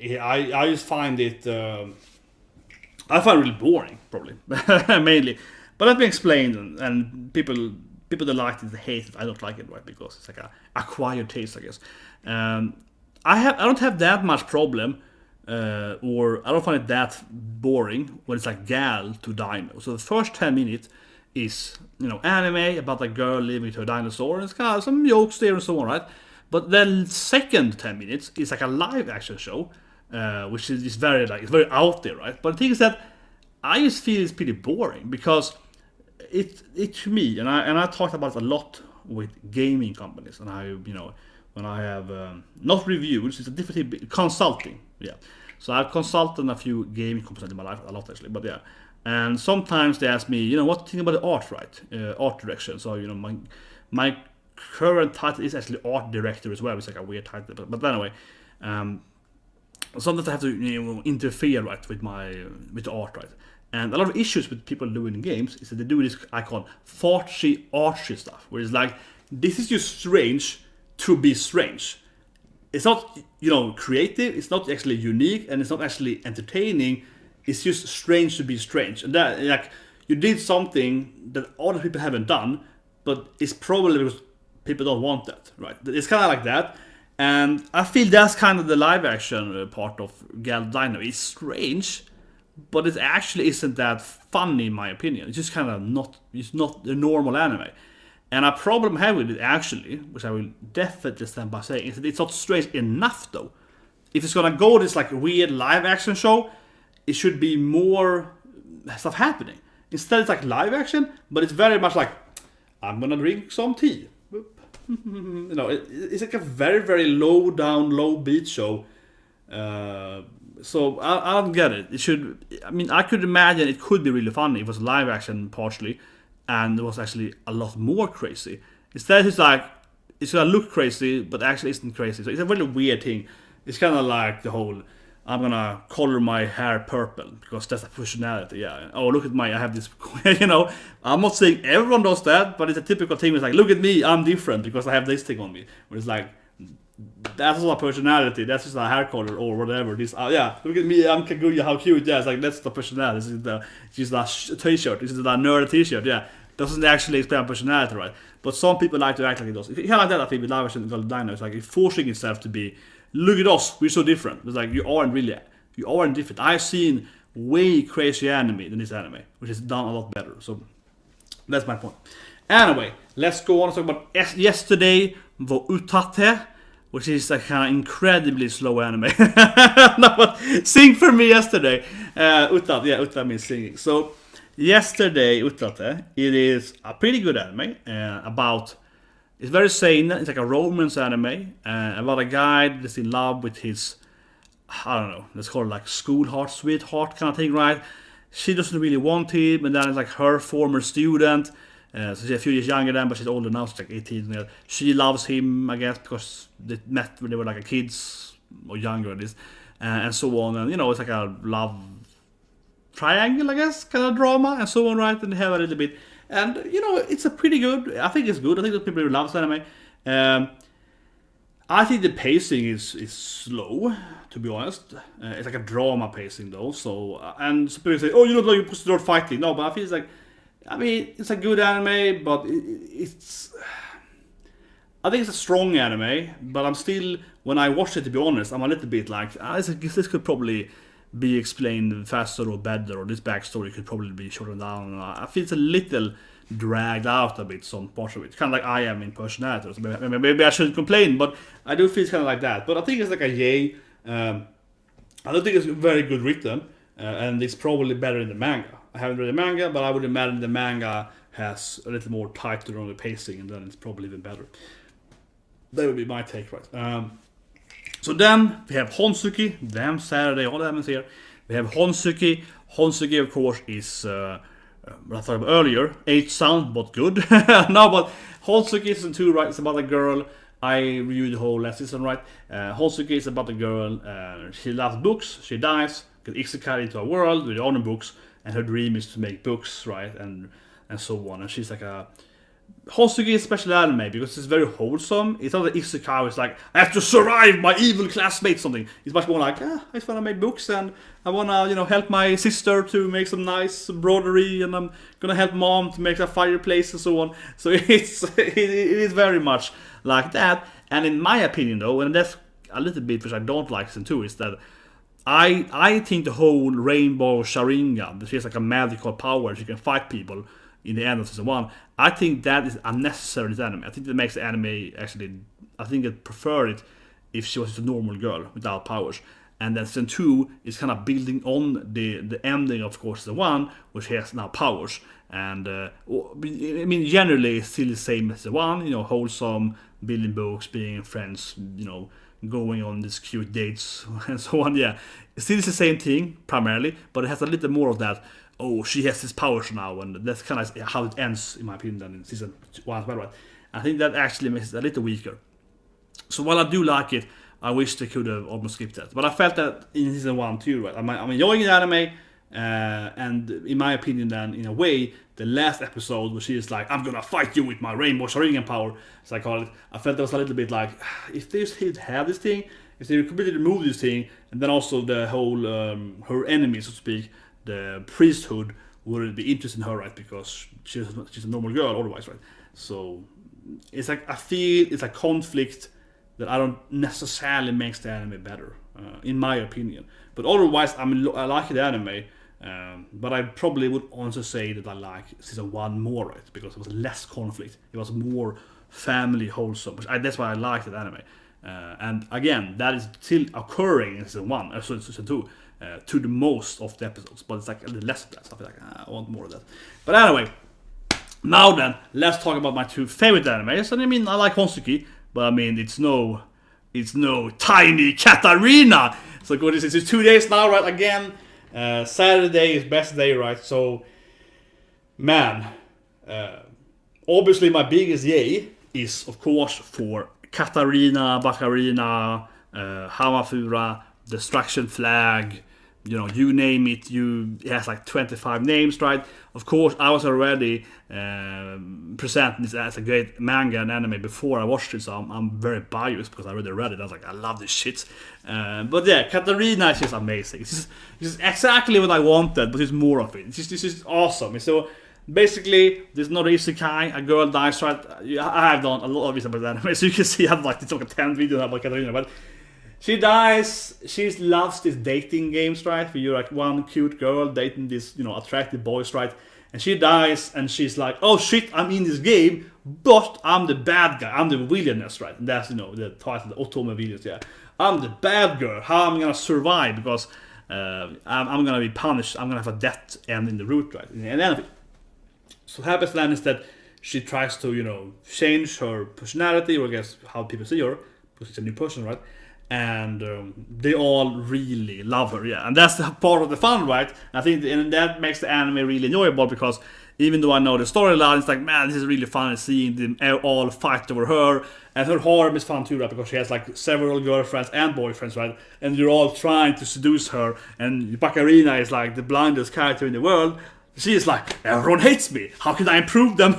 I just find it, I find it really boring, probably, mainly. But let me explain, and people that like it, they hate it. I don't like it, right? Because it's like a acquired taste, I guess. I don't have that much problem, or I don't find it that boring when it's like Gal to Dino. So the first 10 minutes is anime about a girl living to a dinosaur, and it's kind of some jokes there and so on, right? But the second 10 minutes is like a live action show, which is very it's very out there, right? But the thing is that I just feel it's pretty boring, because it to me, and I talked about it a lot with gaming companies, and I when I have not reviews, it's a different thing, consulting, yeah. So I've consulted a few gaming companies in my life, a lot actually, but yeah. And sometimes they ask me, what do you think about the art, right? Art direction. So, my current title is actually art director as well. It's like a weird title. But anyway, sometimes I have to, interfere, right, with the art, right? And a lot of issues with people doing games is that they do this, I call fartsy, artsy stuff. Where it's like, this is just strange to be strange. It's not, creative. It's not actually unique. And it's not actually entertaining. It's just strange to be strange, and that like you did something that other people haven't done, but it's probably because people don't want that, right? It's kind of like that, and I feel that's kind of the live action part of Gal Dino. It's strange, but it actually isn't that funny in my opinion. It's just kind of not. It's not the normal anime, and a problem I have with it actually, which I will definitely stand by saying, is that it's not strange enough though. If it's gonna go this like weird live action show, it should be more stuff happening. Instead, it's like live action, but it's very much like, I'm gonna drink some tea. It's like a very, very low down, low beat show. So I don't get it. It should. I mean, I could imagine it could be really funny if it was live action partially, and it was actually a lot more crazy. Instead, it's like it's gonna look crazy, but actually isn't crazy. So it's a really weird thing. It's kind of like the whole, I'm gonna color my hair purple because that's a personality. Yeah. Oh, look at I have this. I'm not saying everyone does that, but it's a typical thing. It's like, look at me, I'm different because I have this thing on me. Where it's like, that's not a personality. That's just a hair color or whatever. This, yeah. Look at me, I'm Kaguya. How cute. Yeah. It's like that's the personality. It's just a t-shirt. This is a nerd t-shirt. Yeah. Doesn't actually explain personality, right? But some people like to act like it does. If you like that, I think with live action Dino, it's like it's forcing itself to be. Look at us, we're so different. It's like you aren't different. I've seen way crazier anime than this anime, which is done a lot better. So that's my point. Anyway, let's go on and talk about yesterday var Utate, which is a kind of incredibly slow anime. No, but sing for me yesterday. Utate, yeah, Utate means singing. So yesterday Utate, it is a pretty good anime about. It's very sane. It's like a romance anime about a guy that's in love with his, I don't know, let's call it like sweetheart kind of thing, right? She doesn't really want him, and then it's like her former student. So she's a few years younger than, but she's older now. She's like 18. She loves him, I guess, because they met when they were like kids or younger at least, and so on. And it's like a love triangle, I guess, kind of drama and so on, right? And they have a little bit. And, it's a pretty good. I think it's good. I think that people who love anime. I think the pacing is slow, to be honest. It's like a drama pacing though. So and some people say, "Oh, you don't like supposed to start fighting." No, but I feel like, I mean, it's a good anime, but it's. I think it's a strong anime, but I'm still, when I watch it, to be honest, I'm a little bit like, this could probably be explained faster or better, or this backstory could probably be shortened down. I feel it's a little dragged out a bit, some parts of it. Kind of like I am in personality. So maybe I shouldn't complain, but I do feel it's kind of like that. But I think it's like a yay. I don't think it's very good written, and it's probably better in the manga. I haven't read the manga, but I would imagine the manga has a little more tighter on the pacing, and then it's probably even better. That would be my take, right? So then we have Houseki. Damn Saturday, all that is here. We have Houseki. Houseki, of course, is what I thought about earlier. H-sound, but good. No, but Houseki season 2, right? It's about a girl. I reviewed the whole last season, right? Houseki is about a girl. She loves books. She dies, gets Isekai into a world with her own books, and her dream is to make books, right? And so on. And she's like a. Houseki is a special anime because it's very wholesome. It's not like Isekai, it's like, I have to survive my evil classmate, something. It's much more like, I just want to make books and I want to, help my sister to make some nice embroidery, and I'm going to help mom to make a fireplace and so on. So it is very much like that. And in my opinion though, and that's a little bit which I don't like season 2, is that I think the whole rainbow Sharingan, which is like a magical power, she can fight people in the end of season 1, I think that is unnecessary in this anime. I think that makes the anime actually, I think I'd prefer it if she was just a normal girl without powers. And then season 2 is kind of building on the ending of course season 1, which has now powers. And I mean, generally it's still the same as the 1, wholesome, building books, being friends, going on these cute dates and so on. Yeah, it's still the same thing primarily, but it has a little more of that. Oh, she has his powers now, and that's kind of how it ends, in my opinion, than in season 1 as well, right? I think that actually makes it a little weaker. So while I do like it, I wish they could have almost skipped that. But I felt that in season 1 too, right? I'm enjoying the anime, and in my opinion then, in a way, the last episode where she is like, I'm gonna fight you with my rainbow Sharingan power, as I call it, I felt that was a little bit like, if they had this thing, if they completely remove this thing, and then also the whole, her enemy, so to speak, the priesthood, would be interested in her, right? Because she's a normal girl otherwise, right? So it's like, I feel it's a conflict that I don't necessarily makes the anime better, in my opinion. But otherwise, I like the anime, but I probably would also say that I like season 1 more, right? Because it was less conflict, it was more family wholesome. That's why I like that anime. And again, that is still occurring in season 1, season 2. To the most of the episodes, but it's like a little less of that, so I feel like I want more of that. But anyway, now then, let's talk about my 2 favorite animes. And I mean, I like Houseki, but I mean, it's no Tiny Katarina. So good, this is 2 days now, right? Again, Saturday is best day, right? So, man, obviously my biggest yay is of course for Katarina, Bakarina, Hamafura, Destruction Flag, you name it, it has like 25 names, right? Of course, I was already presenting this as a great manga and anime before I watched it, so I'm very biased because I already read it. I was like, I love this shit. But yeah, Katarina is just amazing. It's just exactly what I wanted, but it's more of it. This is awesome. So basically, there's not Isekai, a girl dies, right? I have done a lot of this about anime, so you can see I have like 10 videos about Katarina, but she dies, she loves these dating games, right? Where you're like one cute girl dating this, attractive boys, right? And she dies, and she's like, oh shit, I'm in this game, but I'm the bad guy, I'm the villainess, right? And that's, the title, the Otome villains, yeah. I'm the bad girl, how am I gonna survive? Because I'm gonna be punished, I'm gonna have a death end in the root, right? And then, so what happens then is that she tries to, change her personality, or I guess how people see her, because she's a new person, right? And they all really love her, yeah. And that's the part of the fun, right? I think and that makes the anime really enjoyable, because even though I know the storyline, it's like, man, this is really fun seeing them all fight over her. And her harem is fun too, right? Because she has like several girlfriends and boyfriends, right? And they're all trying to seduce her. And Bakarina is like the blindest character in the world. She is like, everyone hates me, how can I improve them?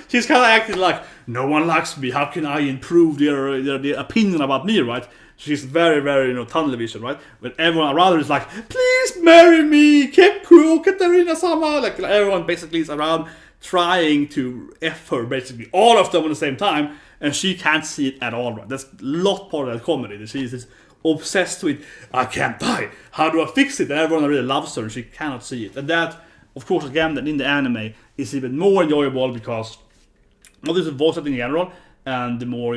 She's kind of acting like, no one likes me, how can I improve their opinion about me, right? She's very, very, tunnel vision, right? But everyone around her is like, please marry me, Kepku, Katarina-sama. Like everyone basically is around trying to F her, basically all of them at the same time, and she can't see it at all, right? That's a lot part of that comedy. That she's just obsessed with, I can't die, how do I fix it? And everyone really loves her and she cannot see it. And that, of course, again, that in the anime is even more enjoyable because not just the voice acting in general and the more,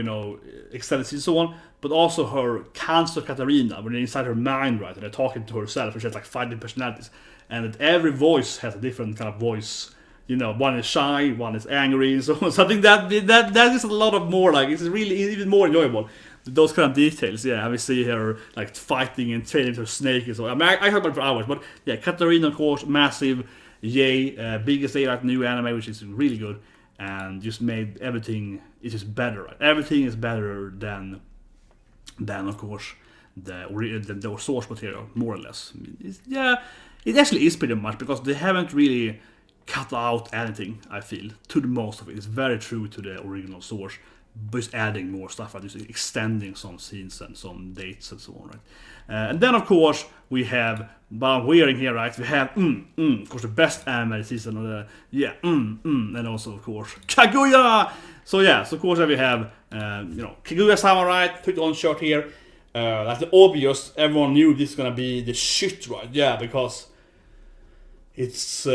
extended scenes and so on, but also her cancer Katarina, when they're inside her mind, right? And they're talking to herself, and she has like 5 personalities. And that every voice has a different kind of voice. One is shy, one is angry, and so on. So I think that is a lot of more, like, it's really even more enjoyable. Those kind of details, yeah. We see her like fighting and training with her snake and so on. I mean, I talk about it for hours, but yeah, Katarina, of course, massive, yay, biggest like new anime, which is really good, and just made everything is just better. Right? Everything is better than of course the source material, more or less. It actually is pretty much because they haven't really cut out anything, I feel, to the most of it. It's very true to the original source, but just adding more stuff, just extending some scenes and some dates and so on, right? And then, of course, we have, but I'm wearing here, right? We have, of course, the best anime season of the, and also, of course, Kaguya! So, of course, we have, Kaguya-sama, right? Put on shirt here. That's the obvious, everyone knew this is gonna be the shit, right? Yeah, because it's,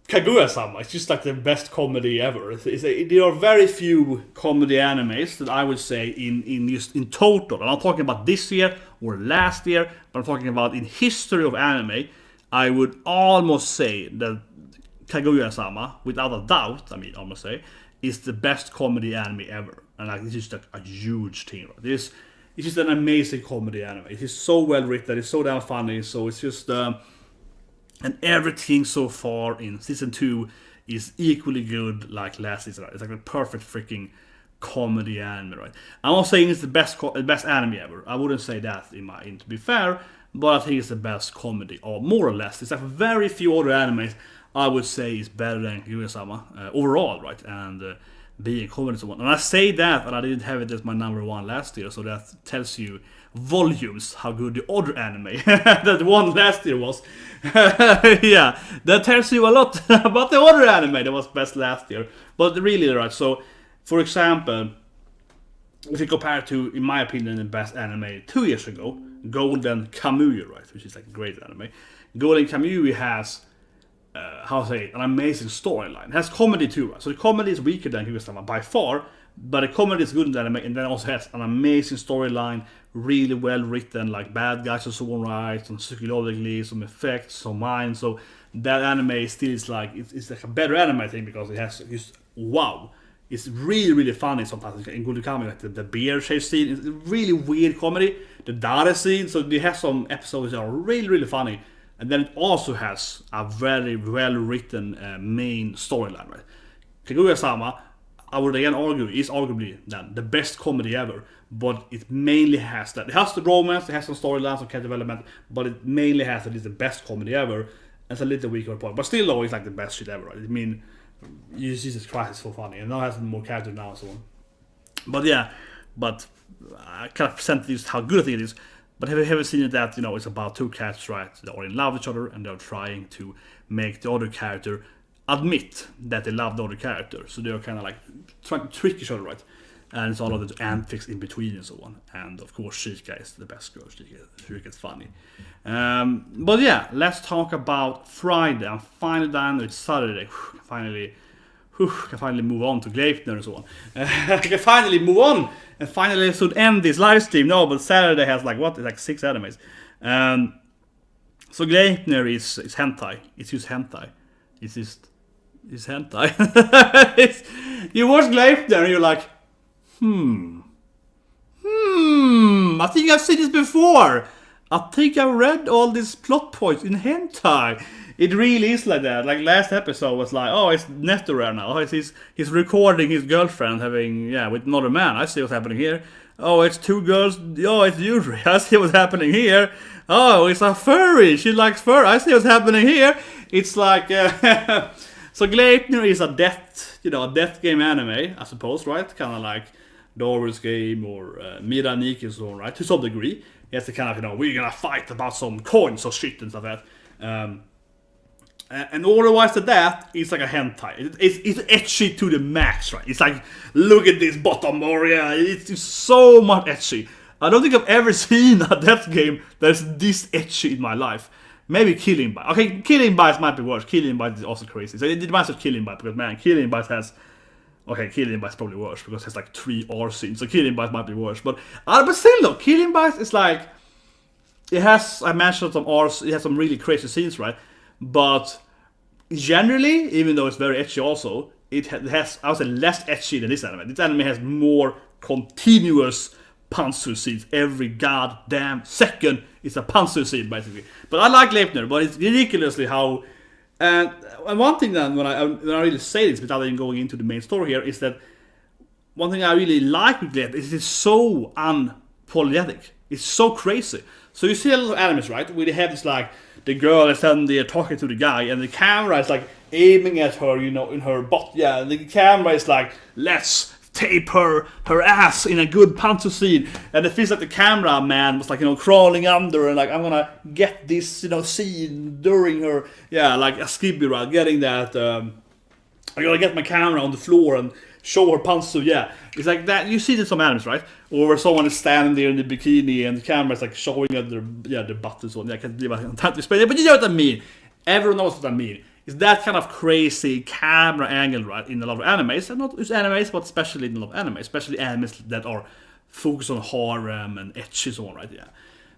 Kaguya-sama, it's just like the best comedy ever. There are very few comedy animes that I would say in total. I'm not talking about this year or last year, but I'm talking about in history of anime. I would almost say that Kaguya-sama, without a doubt, almost say, is the best comedy anime ever. And like, it's just a huge thing. Right? It's just an amazing comedy anime. It is so well written, it's so damn funny, so it's just... and everything so far in season 2 is equally good like last season. Right? It's like a perfect freaking comedy anime, right? I'm not saying it's the best anime ever. I wouldn't say that to be fair, but I think it's the best comedy, or more or less. It's like very few other animes I would say is better than Kaguya-sama overall, right? And being comedy and so on. And I say that, and I didn't have it as my number 1 last year, so that tells you volumes how good the other anime that won last year was. Yeah, that tells you a lot about the other anime that was best last year. But really, right, so for example, if you compare to, in my opinion, the best anime 2 years ago, Golden Kamuy, right, which is like a great anime. Golden Kamuy has an amazing storyline. It has comedy too, right? So the comedy is weaker than Kaguya-sama by far, but the comedy is good in the anime, and then also has an amazing storyline, really well written, like bad guys and so on, right? Some psychologically, some effects, some mind. So that anime still is like, it's like a better anime, I think, because it has just, wow. It's really, really funny sometimes. In Golden Kamuy, like the beer chase scene, it's a really weird comedy. The Dare scene, so they have some episodes that are really, really funny. And then it also has a very well-written main storyline, right? Kaguya-sama, I would again argue, is arguably the best comedy ever, but it mainly has that. It has the romance, it has some storylines, some character development, but it mainly has that it's the best comedy ever. It's a little weaker point, but still though, it's like the best shit ever, right? I mean, Jesus Christ, it's so funny, and now it has more character now and so on. But yeah, I kind of present just how good I think it is. But have you ever seen it that, it's about two characters, right? They are in love with each other and they're trying to make the other character admit that they love the other character. So they're kind of like trying to trick each other, right? And it's all of the antics in between and so on. And of course, Shika is the best girl. Shika is funny. But yeah, let's talk about Friday. I'm finally done. It's Saturday. Can finally move on to Gleipnir and so on. I can finally move on and finally should end this live stream. No, but Saturday has it's like 6 animes. So Gleipnir is hentai. It's just hentai. It's hentai. You watch Gleipnir and you're like, I think I've seen this before. I think I've read all these plot points in hentai. It really is like that. Like last episode was like, oh, it's Nettorer now. He's recording his girlfriend having, with another man. I see what's happening here. Oh, it's 2 girls. Oh, it's Yuri. I see what's happening here. Oh, it's a furry. She likes fur. I see what's happening here. It's like, so Gleipnir is a death game anime, I suppose, right? Kind of like the Orwell's Game or Miraniki and so on, right? To some degree. He has to kind of, we're gonna fight about some coins or shit and stuff like that. And otherwise to that, it's like a hentai. It's ecchi to the max, right? It's like, look at this bottom area. It's so much ecchi. I don't think I've ever seen a death game that's this ecchi in my life. Maybe Killing Bite. Okay, Killing Bite might be worse. Killing Bite is also crazy. So it reminds me of Killing Bite because, man, Killing Bite has... Okay, Killing Bite is probably worse because it has like 3 R scenes. So Killing Bite might be worse. But still though, Killing Bite is like... It has, I mentioned some R's, it has some really crazy scenes, right? But generally, even though it's very ecchi also, it has, I would say, less ecchi than this anime. This anime has more continuous pantsu scenes. Every goddamn second is a pantsu scene, basically. But I like Leipner, but it's ridiculously how... And one thing then, when I really say this, without even going into the main story here, is that one thing I really like with Leipner is it's so unapologetic. It's so crazy. So you see a lot of animes, right, where they have this, like, the girl is standing there talking to the guy, and the camera is, like, aiming at her, in her butt, yeah, and the camera is like, let's tape her ass in a good pantsu scene, and it feels like the cameraman was, like, crawling under, and, like, I'm gonna get this, scene during her, yeah, like a skibby, right, getting that, I gotta get my camera on the floor and show her pantsu, yeah. It's like that. You see this some animes, right? Or where someone is standing there in the bikini and the camera is like showing at their butt and so on. Yeah, I can't believe I can't explain it, but you know what I mean. Everyone knows what I mean. It's that kind of crazy camera angle, right, in a lot of animes, and not just animes, but especially in a lot of anime, especially animes that are focused on harem and ecchi and so on, right? Yeah.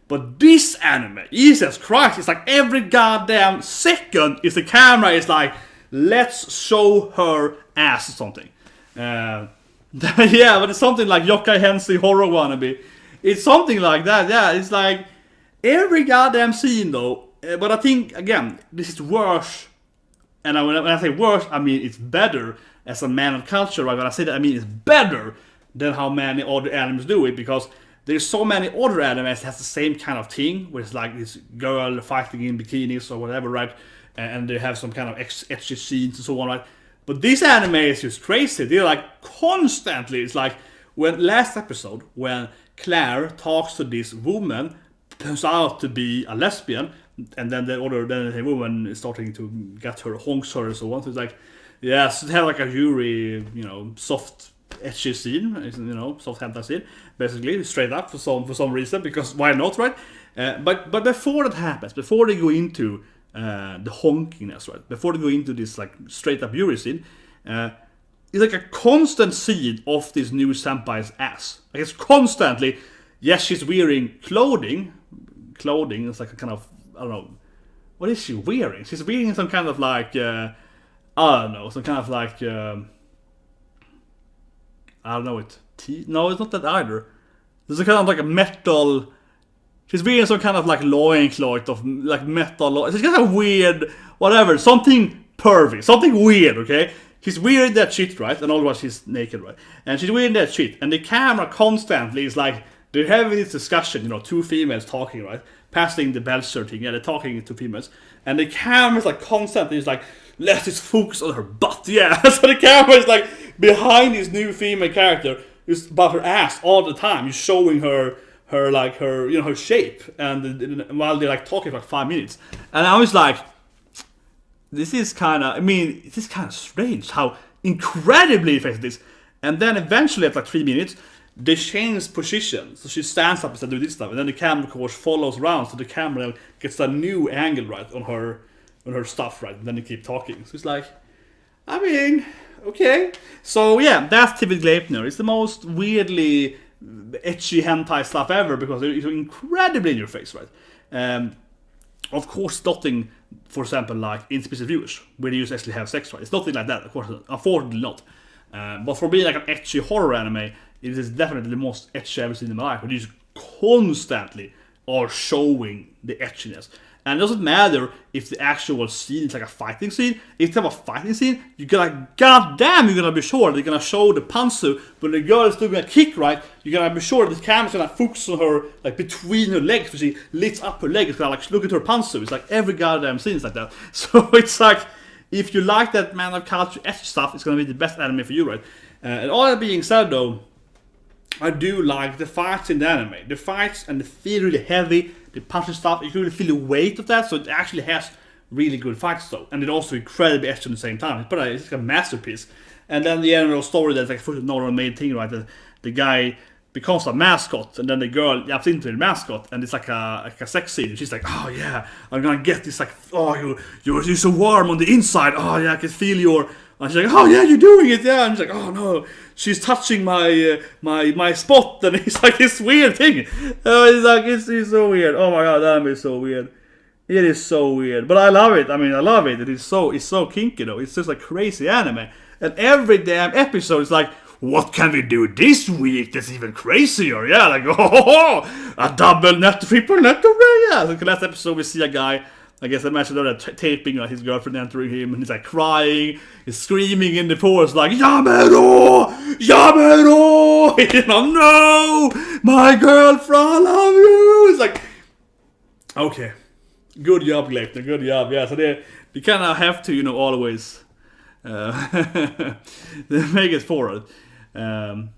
But this anime, Jesus Christ, it's like every goddamn second is the camera is like, let's show her ass or something. Yeah, but it's something like Yokai Hensi Horror Wannabe. It's something like that, yeah. It's like every goddamn scene though. But I think, again, this is worse. And when I say worse, I mean it's better as a man of culture, right? When I say that, I mean it's better than how many other animes do it, because there's so many other animes that has the same kind of thing, where it's like this girl fighting in bikinis or whatever, right? And they have some kind of ecchi scenes and so on, right? But this anime is just crazy. They're like constantly. It's like when last episode when Claire talks to this woman, turns out to be a lesbian, and then the woman is starting to get her honks her and so on. So it's like, yeah, so they have like a Yuri, soft ecchi scene, soft hentai scene, basically straight up for some reason, because why not, right? But before that happens, before they go into the honkiness, right? Before they go into this like straight up Yuri scene, it's like a constant scene of this new senpai's ass. Like it's constantly, yes, she's wearing clothing. It's like a kind of, I don't know, what is she wearing? She's wearing some kind of like, I don't know, some kind of like, I don't know it. No, it's not that either. There's a kind of like a metal. She's wearing some kind of like loincloth of like metal. It's kind of weird, whatever. Something pervy, something weird. Okay, she's wearing that shit, right? And otherwise she's naked, right? And she's wearing that shit, and the camera constantly is like they're having this discussion. Two females talking, right? Passing the Belcher thing, yeah, they're talking to females, and the camera's like constantly is like, let's just focus on her butt, yeah. So the camera is like behind this new female character, just about her ass all the time. You're showing her shape, and while they're like talking for like 5 minutes, and I was like, this is kind of strange how incredibly effective this. And then eventually at like 3 minutes, they change position, so she stands up instead of this stuff, and then the camera of course follows around, so the camera gets a new angle right on her stuff, right, and then they keep talking. So it's like, I mean, okay. So yeah, that's typically Gleipnir. It's the most weirdly ecchi hentai stuff ever, because it's incredibly in your face, right? Of course, nothing, for example, like in specific viewers where you actually have sex, right? It's nothing like that, of course, unfortunately not. But for being like an ecchi horror anime, it is definitely the most ecchi I've ever seen in my life. But you just constantly are showing the etchiness. And it doesn't matter if the actual scene is like a fighting scene. If they have a fighting scene, you're gonna, goddamn, you're gonna be sure they're gonna show the pantsu. When the girl is doing a kick, right, you're gonna be sure the camera's gonna focus on her, like between her legs, so she lifts up her leg. It's gonna like look at her pantsu. It's like every goddamn scene is like that. So it's like, if you like that man of culture ecchi stuff, it's gonna be the best anime for you, right? And all that being said, though, I do like the fights in the anime. The fights and the feel really heavy. The punching stuff, you can really feel the weight of that. So it actually has really good fights though, and it also incredibly etched at the same time. But it's like a masterpiece. And then the end of the story, that's like first normal main thing, right? The guy becomes a mascot, and then the girl jumps into the mascot, and it's like a sex scene. She's like, oh yeah, I'm gonna get this, like, oh you're so warm on the inside. Oh yeah, I can feel your. And she's like, oh yeah, you're doing it, yeah. And she's like, oh no, she's touching my spot, and it's like this weird thing. It's like it's so weird. Oh my god, that is so weird. It is so weird, but I love it. I mean, I love it. It's so kinky though. It's just like crazy anime, and every damn episode is like, what can we do this week that's even crazier? Yeah, like a double net, triple net, yeah. Like last episode we see a guy. I guess I mentioned that taping his girlfriend entering him, and he's like crying, he's screaming in the forest like Yamero, Yamero, you know, no, my girlfriend, I love you. It's like, okay, good job, Gleipnir, good job. Yeah, so they kind of have to, you know, always make it forward. And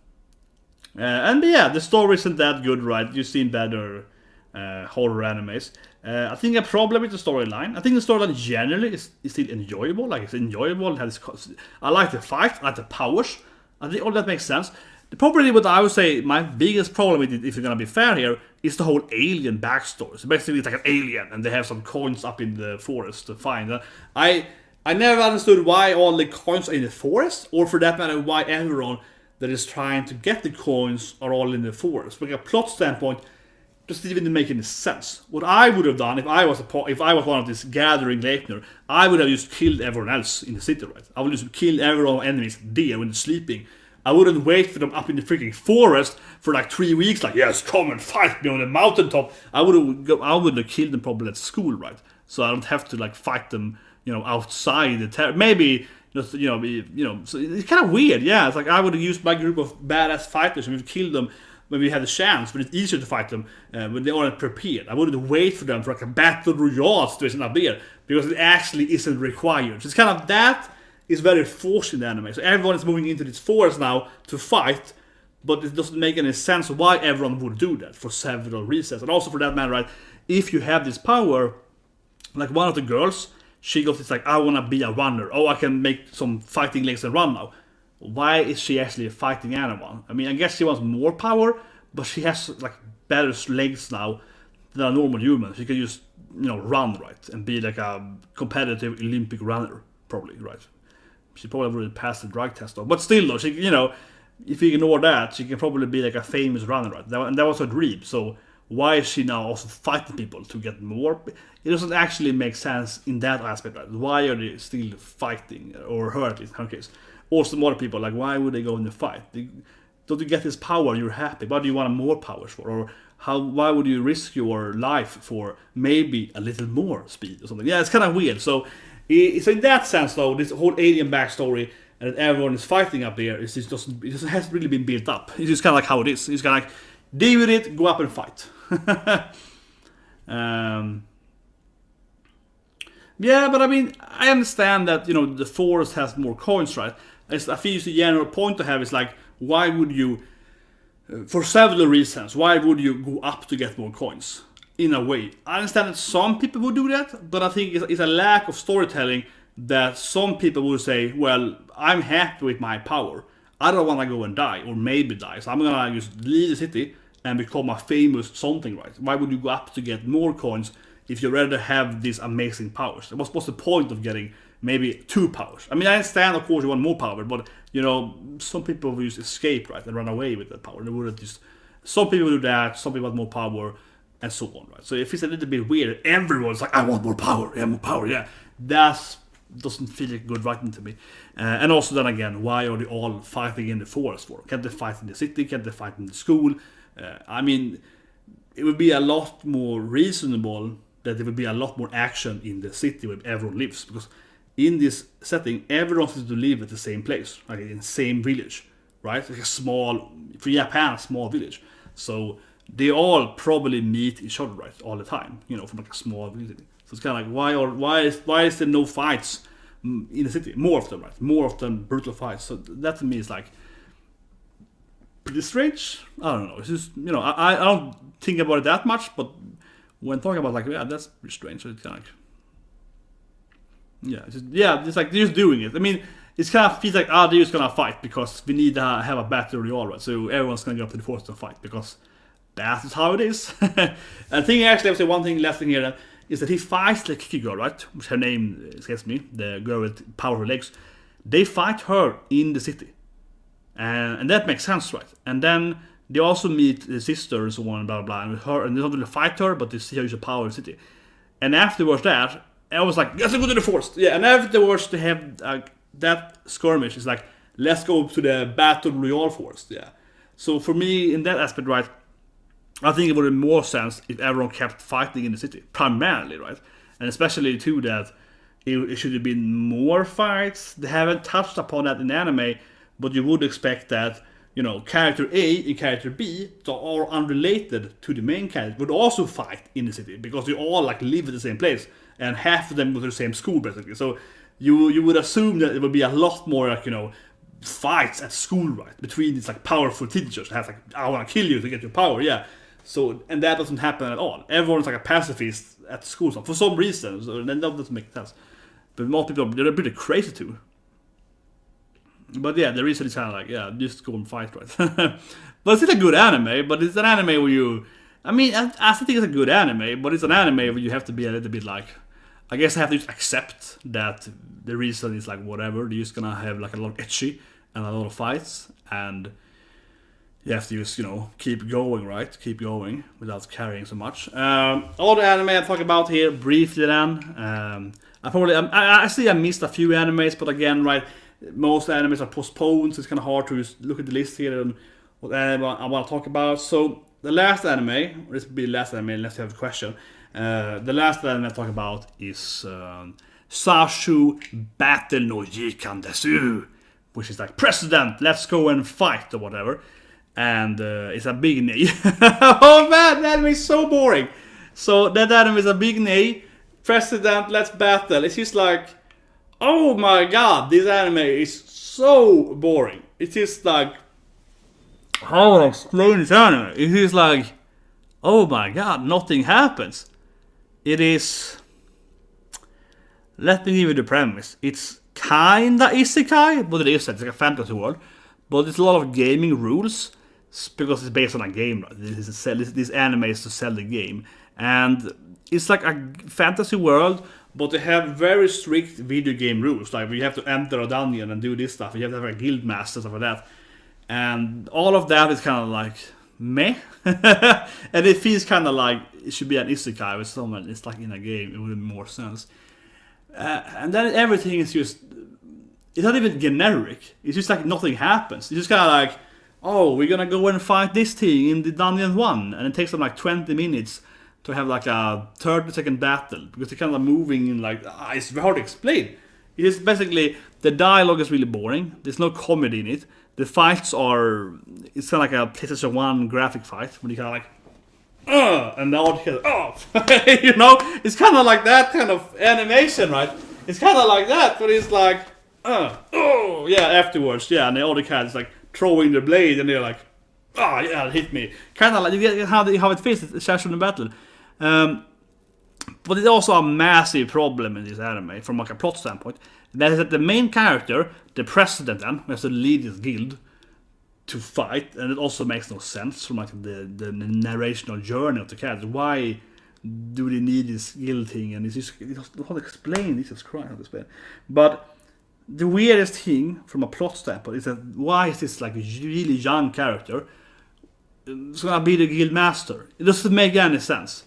yeah, the story isn't that good, right? You've seen better horror animes. I think a problem with the storyline. I think the storyline generally is still enjoyable. Like, it's enjoyable. I like the fight. I like the powers. I think all that makes sense. The problem with, I would say, my biggest problem with it, if you're gonna be fair here, is the whole alien backstory. So basically, it's like an alien, and they have some coins up in the forest to find. I never understood why all the coins are in the forest, or for that matter, why everyone that is trying to get the coins are all in the forest. From a plot standpoint, just didn't make any sense. What I would have done if I was one of this gathering Gleipnir, I would have just killed everyone else in the city, right? I would just kill everyone enemies there when they're sleeping. I wouldn't wait for them up in the freaking forest for like 3 weeks. Like, yes, come and fight me on the mountaintop. I would have killed them probably at school, right? So I don't have to like fight them, you know, outside the maybe just, you know. So it's kind of weird, yeah. It's like I would have used my group of badass fighters and we've killed them when we had a chance, but it's easier to fight them when they aren't prepared. I wouldn't wait for them for like a battle royale situation up there, because it actually isn't required. So it's kind of, that is very forced in the anime. So everyone is moving into this forest now to fight, but it doesn't make any sense why everyone would do that for several reasons. And also for that matter, right, if you have this power, like one of the girls, she got this like, I wanna be a runner. Oh, I can make some fighting legs and run now. Why is she actually fighting anyone? I mean, I guess she wants more power, but she has like better legs now than a normal human. She can just, you know, run, right, and be like a competitive Olympic runner, probably, right? She probably would pass the drug test though, but still though, she, you know, if you ignore that, she can probably be like a famous runner, right? And that was her dream. So why is she now also fighting people to get more? It doesn't actually make sense in that aspect, right? Why are they still fighting, or her at least in her case? Or some other people, like, why would they go in the fight? Don't you get this power, you're happy. What do you want more powers for? Or why would you risk your life for maybe a little more speed or something? Yeah, it's kind of weird. So in that sense, though, this whole alien backstory and that everyone is fighting up there, it hasn't really been built up. It's just kind of like how it is. It's kind of like, deal with it, go up and fight. Yeah, but I mean, I understand that, you know, the forest has more coins, right? I feel the general point to have is like, why would you, for several reasons, why would you go up to get more coins? In a way, I understand that some people would do that, but I think it's a lack of storytelling that some people would say, well, I'm happy with my power. I don't want to go and die, or maybe die, so I'm gonna just leave the city and become a famous something, right? Why would you go up to get more coins if you rather have these amazing powers? What's the point of getting maybe 2 powers? I mean, I understand, of course, you want more power, but, you know, some people will just escape, right, and run away with that power. They wouldn't just. Some people do that. Some people want more power, and so on, right? So if it's a little bit weird, everyone's like, I want more power. Yeah, more power. Yeah, that doesn't feel like good writing to me. And also, then again, why are they all fighting in the forest for? Can't they fight in the city? Can't they fight in the school? I mean, it would be a lot more reasonable that there would be a lot more action in the city where everyone lives, because in this setting, everyone has to live at the same place, like in the same village, right? Like a small, for Japan, a small village. So they all probably meet each other, right, all the time, you know, from like a small village. So it's kind of like, why is there no fights in the city? More of them, right? More of them brutal fights. So that to me is like, pretty strange. I don't know. It's just, you know, I don't think about it that much, but when talking about like, yeah, that's pretty strange. So it's kind of like, it's like they're just doing it. I mean, it's kind of feels like, they're just gonna fight because we need to have a battle royale, right? So everyone's gonna go up to the forest and fight because that is how it is. And I think actually, I would say one thing last thing here is that he fights the Kiki girl, right? Which her name escapes me, the girl with powerful legs. They fight her in the city. And that makes sense, right? And then they also meet the sister and so on, blah, blah, blah. And with her, and they don't really fight her, but they see how she's a power in the city. And afterwards that, I was like, let's go to the forest. Yeah, and afterwards they have that skirmish. It's like, let's go to the battle royale forest. Yeah. So for me, in that aspect, right, I think it would have more sense if everyone kept fighting in the city, primarily, right? And especially too that it should have been more fights. They haven't touched upon that in anime, but you would expect that, you know, character A and character B, that are unrelated to the main character, would also fight in the city because they all like live in the same place and half of them go to the same school basically. So you would assume that it would be a lot more like, you know, fights at school, right, between these like powerful teachers that has like, I want to kill you to get your power, yeah. So, and that doesn't happen at all. Everyone's like a pacifist at school for some reason, so then that doesn't make sense. But most people, they're pretty crazy too. But yeah, the reason is kind of like, yeah, just go and fight, right? But it's still a good anime, but it's an anime where you... I mean, I still think it's a good anime, but it's an anime where you have to be a little bit like... I guess I have to just accept that the reason is like whatever, they're just gonna have like a lot of ecchi and a lot of fights, and... you have to just, you know, keep going, right? Keep going without carrying so much. All the anime I talk about here, briefly then. I see I missed a few animes, but again, right, most animes are postponed, so it's kind of hard to just look at the list here and what anime I want to talk about. So the last anime, or this will be the last anime unless you have a question. The last anime I talk about is Sashu Battle no Jikan Desu, which is like, President, let's go and fight, or whatever. And it's a big nay. Oh man, that anime is so boring. So that anime is a big nay. President, let's battle. It's just like, oh my god, this anime is so boring. It's just like, how would I explain this anime? It is like, oh my god, nothing happens. It is... Let me give you the premise. It's kinda Isekai, but it isn't. It's like a fantasy world. But it's a lot of gaming rules, because it's based on a game. This anime is to sell the game. And it's like a fantasy world, but they have very strict video game rules. Like, you have to enter a dungeon and do this stuff. You have to have a guild master, stuff like that. And all of that is kind of like, meh. And it feels kind of like it should be an isekai with someone. It's like in a game. It would make more sense. And then everything is just... It's not even generic. It's just like nothing happens. It's just kind of like, oh, we're gonna go and fight this thing in the dungeon 1. And it takes them like 20 minutes to have like a 30-second battle. Because they're kind of moving in like... it's hard to explain. It is basically... The dialogue is really boring. There's no comedy in it. The fights are... It's kind of like a PlayStation 1 graphic fight. When you kind of like... and the audience... you know? It's kind of like that kind of animation, right? It's kind of like that, but it's like... afterwards, and the other cat is like throwing the blade, and they're like, it hit me. Kind of like, you get how it feels, it's actually in battle. But it's also a massive problem in this anime, from like a plot standpoint. That is that the main character, the president, then, who has to lead his guild to fight, and it also makes no sense from like the narrational journey of the character. Why do they need this guild thing? And it's just how to explain. Jesus Christ, how to explain. But the weirdest thing from a plot standpoint is that why is this like a really young character it's gonna be the guild master? It doesn't make any sense.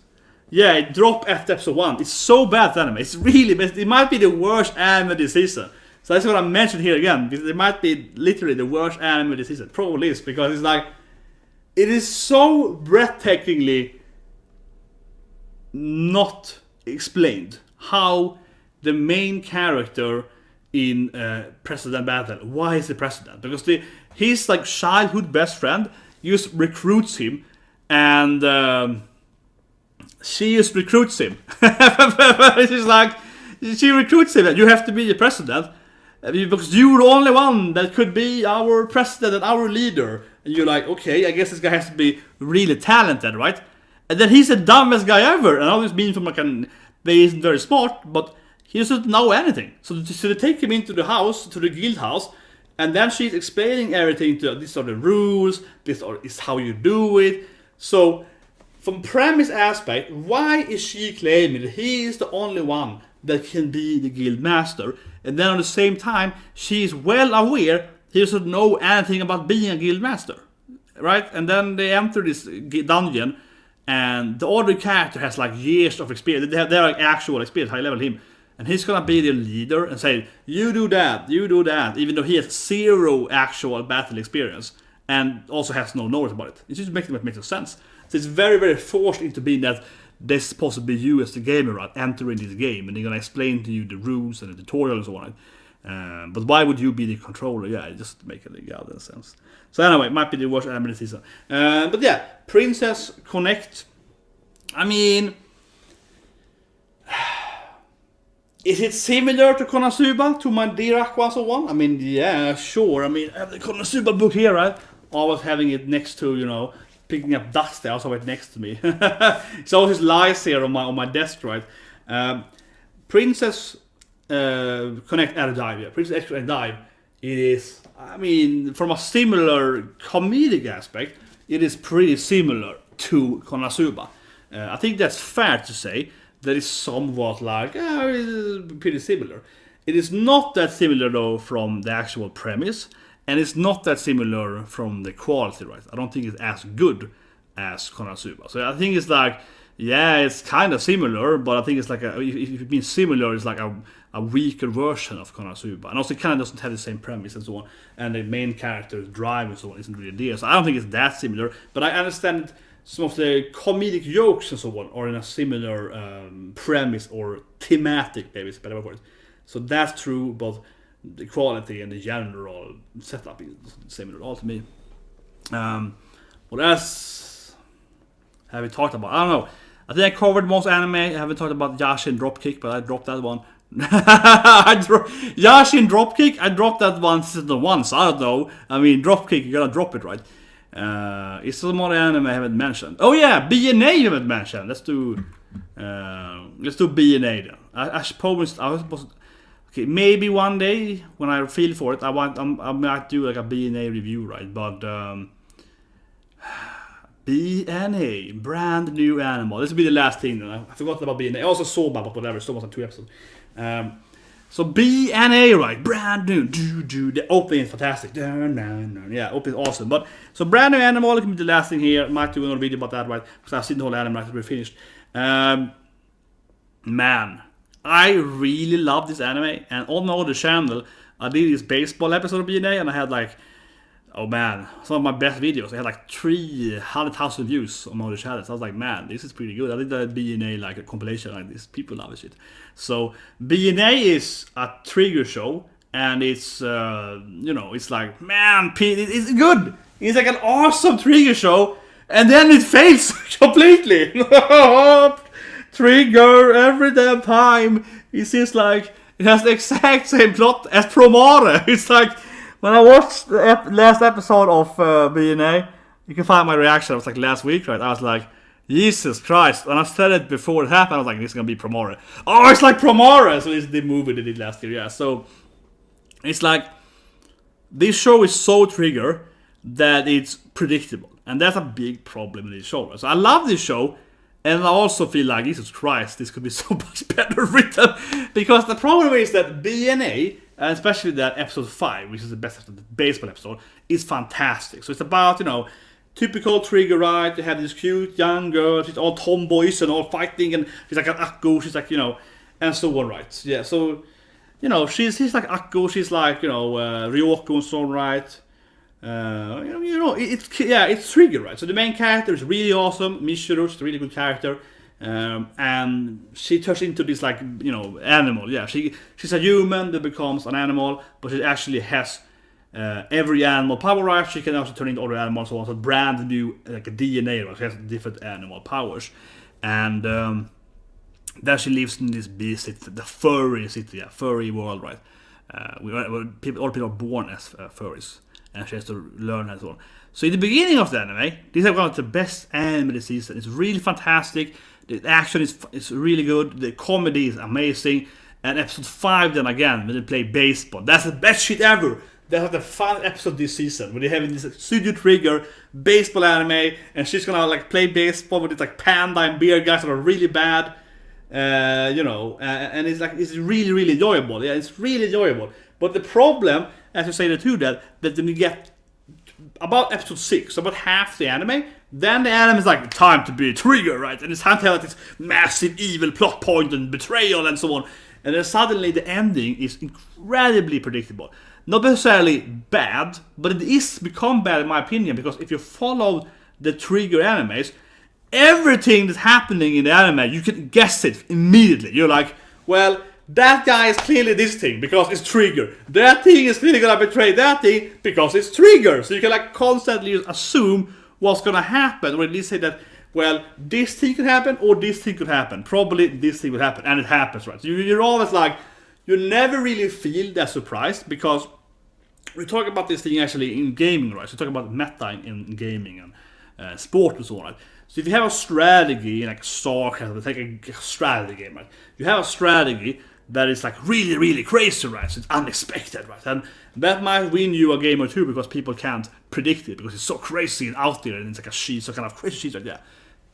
Yeah, it dropped after episode 1. It's so bad, anime. It's really bad. It might be the worst anime this season. So that's what I mentioned here again, because it might be literally the worst anime this season. Probably is, because it's like, it is so breathtakingly not explained how the main character in President Battle, why is he president? Because his like childhood best friend just recruits him, and she just recruits him. It's just like, she recruits him, and you have to be the president because you're the only one that could be our president and our leader. and you're like, okay, I guess this guy has to be really talented, right? And then he's the dumbest guy ever, and all this means from like they isn't very smart, but he doesn't know anything. So they take him into the house, to the guild house, and then she's explaining everything to these are the rules, this is how you do it. So from premise aspect, why is she claiming that he is the only one that can be the guild master? And then at the same time, she is well aware he doesn't know anything about being a guild master, right? And then they enter this dungeon, and the other character has like years of experience. They have like actual experience, high level him, and he's gonna be the leader and say, you do that, even though he has zero actual battle experience and also has no knowledge about it. It just makes no sense. So it's very, very forced into being that this is supposed to be you as the gamer, right, entering this game, and they're gonna explain to you the rules and the tutorial and so on. But why would you be the controller? Yeah, it just make a other sense. So anyway, it might be the worst anime this season. But yeah, Princess Connect. I mean, is it similar to Konosuba, to my dear Aqua so on? I mean, yeah, sure. I mean, I have the Konosuba book here, right? Always having it next to, you know, picking up dust there, also right next to me. It always lies here on my desk, right? Princess Connect and Dive, yeah. Princess Extra and Dive. It is, I mean, from a similar comedic aspect, it is pretty similar to Konosuba. I think that's fair to say. That is somewhat like, it is pretty similar. It is not that similar though from the actual premise, and it's not that similar from the quality, right? I don't think it's as good as Konosuba. So I think it's like, yeah, it's kind of similar, but I think it's like, if it means similar, it's like a weaker version of Konosuba. And also it kind of doesn't have the same premise and so on, and the main character's drive and so on isn't really there. So I don't think it's that similar, but I understand some of the comedic jokes and so on are in a similar premise or thematic, maybe it's a better word. So that's true, but the quality and the general setup is similar all to me. What else have we talked about? I don't know. I think I covered most anime. I haven't talked about Yashin Dropkick, but I dropped that one. Yashin Dropkick, I dropped that one season 1, so I don't know. I mean, Dropkick, you gotta drop it, right? Is there more anime I haven't mentioned? Oh yeah, BNA you haven't mentioned. Let's do BNA then. I promised I was supposed to, okay, maybe one day when I feel for it, I might do like a BNA review, right? But BNA, brand new animal. This will be the last thing then. I forgot about BNA. I also saw about, but whatever, so was on 2 episodes. So BNA, right, brand new, the opening is fantastic, yeah, opening is awesome, but, so brand new animal, it can be the last thing here, might do another video about that, right, because I've seen the whole anime right, we're finished. Man, I really love this anime, and on my other channel, I did this baseball episode of BNA, and I had like, oh man, some of my best videos, I had like 300,000 views on my other channels. I was like, man, this is pretty good. I did a BNA like a compilation like this. People love this shit. So BNA is a trigger show, and it's it's like, man, it's good. It's like an awesome trigger show, and then it fails completely. Trigger every damn time. It seems like it has the exact same plot as Promare. It's like, when I watched the last episode of BNA, you can find my reaction. It was like last week, right? I was like, Jesus Christ. And I said it before it happened. I was like, this is going to be Promare. Oh, it's like Promare! So it's the movie they did last year, yeah. So, it's like, this show is so trigger that it's predictable. And that's a big problem in this show. So I love this show. And I also feel like, Jesus Christ, this could be so much better written. Because the problem is that BNA, and especially that episode 5, which is the best episode, the baseball episode, is fantastic. So it's about, typical trigger, right? They have this cute young girl, she's all tomboys and all fighting, and she's like an Akko, she's like, and so on, right? Yeah, so, she's like Akko, she's like, Nouryoku and so on, right? It's trigger, right? So the main character is really awesome, Michiru, she's a really good character. And she turns into this like animal. Yeah, she's a human that becomes an animal, but she actually has every animal power, right? She can also turn into other animals, so also brand new like a DNA, right? She has different animal powers, and then she lives in this beast city, the furry city, furry world, right? All people are born as furries, and she has to learn and so on. So in the beginning of the anime, this is one of the best anime this season. It's really fantastic. The action is really good. The comedy is amazing. And episode 5 then again, when they play baseball. That's the best shit ever. That's the fun episode this season. When they have this Studio Trigger baseball anime. And she's gonna like play baseball with this like panda and bear guys that are really bad. And it's really, really enjoyable. Yeah, it's really enjoyable. But the problem, as you say there too, that when you get about episode 6, about half the anime, then the anime is like time to be a trigger, right? And it's time to have this massive evil plot point and betrayal and so on. And then suddenly the ending is incredibly predictable. Not necessarily bad, but it is become bad in my opinion, because if you follow the trigger animes, everything that's happening in the anime, you can guess it immediately. You're like, well, that guy is clearly this thing because it's trigger. That thing is clearly gonna betray that thing because it's trigger. So you can like constantly assume what's gonna happen, or at least say that, well, this thing could happen or this thing could happen. Probably this thing would happen, and it happens, right? So you're always like, you never really feel that surprised, because we talk about this thing actually in gaming, right? So we talk about meta in gaming and sport and so on, right? So if you have a strategy, like StarCraft, take a strategy game, right? You have a strategy that is like really, really crazy, right? So it's unexpected, right? And that might win you a game or two because people can't predict it because it's so crazy and out there, and it's like a sheet, so kind of crazy sheet, right? Yeah,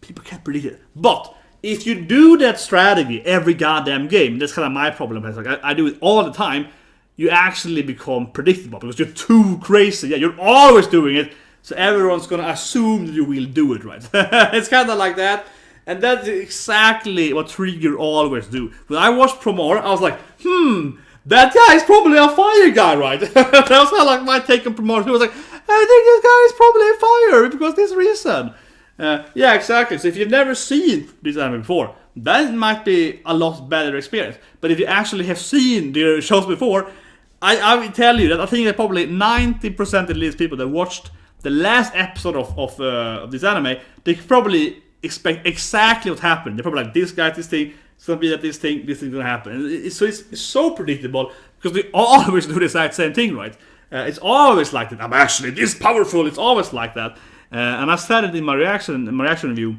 people can't predict it. But if you do that strategy every goddamn game, that's kind of my problem. It's like I do it all the time. You actually become predictable because you're too crazy. Yeah, you're always doing it. So everyone's gonna assume that you will do it, right? It's kind of like that. And that's exactly what Trigger always do. When I watched Promore, I was like, that guy is probably a fire guy, right? That was kind of like my take on Promore. He was like, I think this guy is probably a fire because this reason. Yeah, exactly. So if you've never seen this anime before, that might be a lot better experience. But if you actually have seen the shows before, I will tell you that I think that probably 90% at least people that watched the last episode of this anime, they probably expect exactly what happened. They're probably like, this guy, this thing, it's gonna be that this thing's gonna happen. It's so predictable because they always do the exact same thing, right? It's always like that. I'm actually this powerful. It's always like that. And I said it in my reaction review,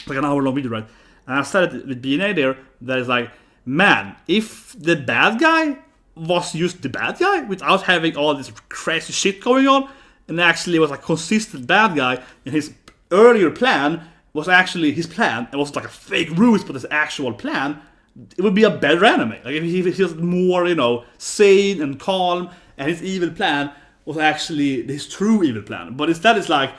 like an hour long video, right? And I said it with BNA there, that is like, man, if the bad guy was just the bad guy without having all this crazy shit going on, and actually was a consistent bad guy, and his earlier plan was actually his plan, it wasn't like a fake ruse, but his actual plan, it would be a better anime. Like if he was more, sane and calm, and his evil plan was actually his true evil plan. But instead it's like,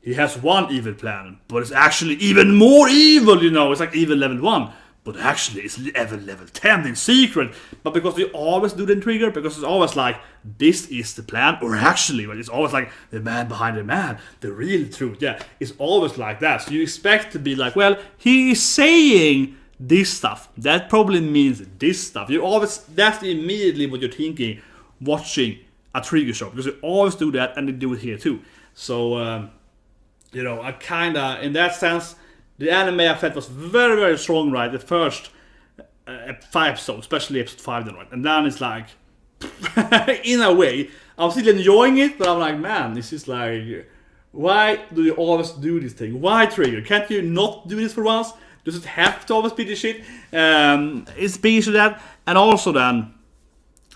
he has one evil plan, but it's actually even more evil, it's like evil level 1. But actually, it's level 10 in secret. But because they always do the trigger, because it's always like, this is the plan, or actually, it's always like, the man behind the man, the real truth. Yeah, it's always like that. So you expect to be like, well, he is saying this stuff. That probably means this stuff. That's immediately what you're thinking watching a trigger show, because they always do that, and they do it here too. So, I kinda, in that sense, the anime I felt was very, very strong, right? The first 5 episodes, especially episode 5 then, right? And then it's like, in a way, I'm still enjoying it, but I'm like, man, this is like, why do you always do this thing? Why Trigger? Can't you not do this for once? Does it have to always be this shit? It's big issue that, and also then,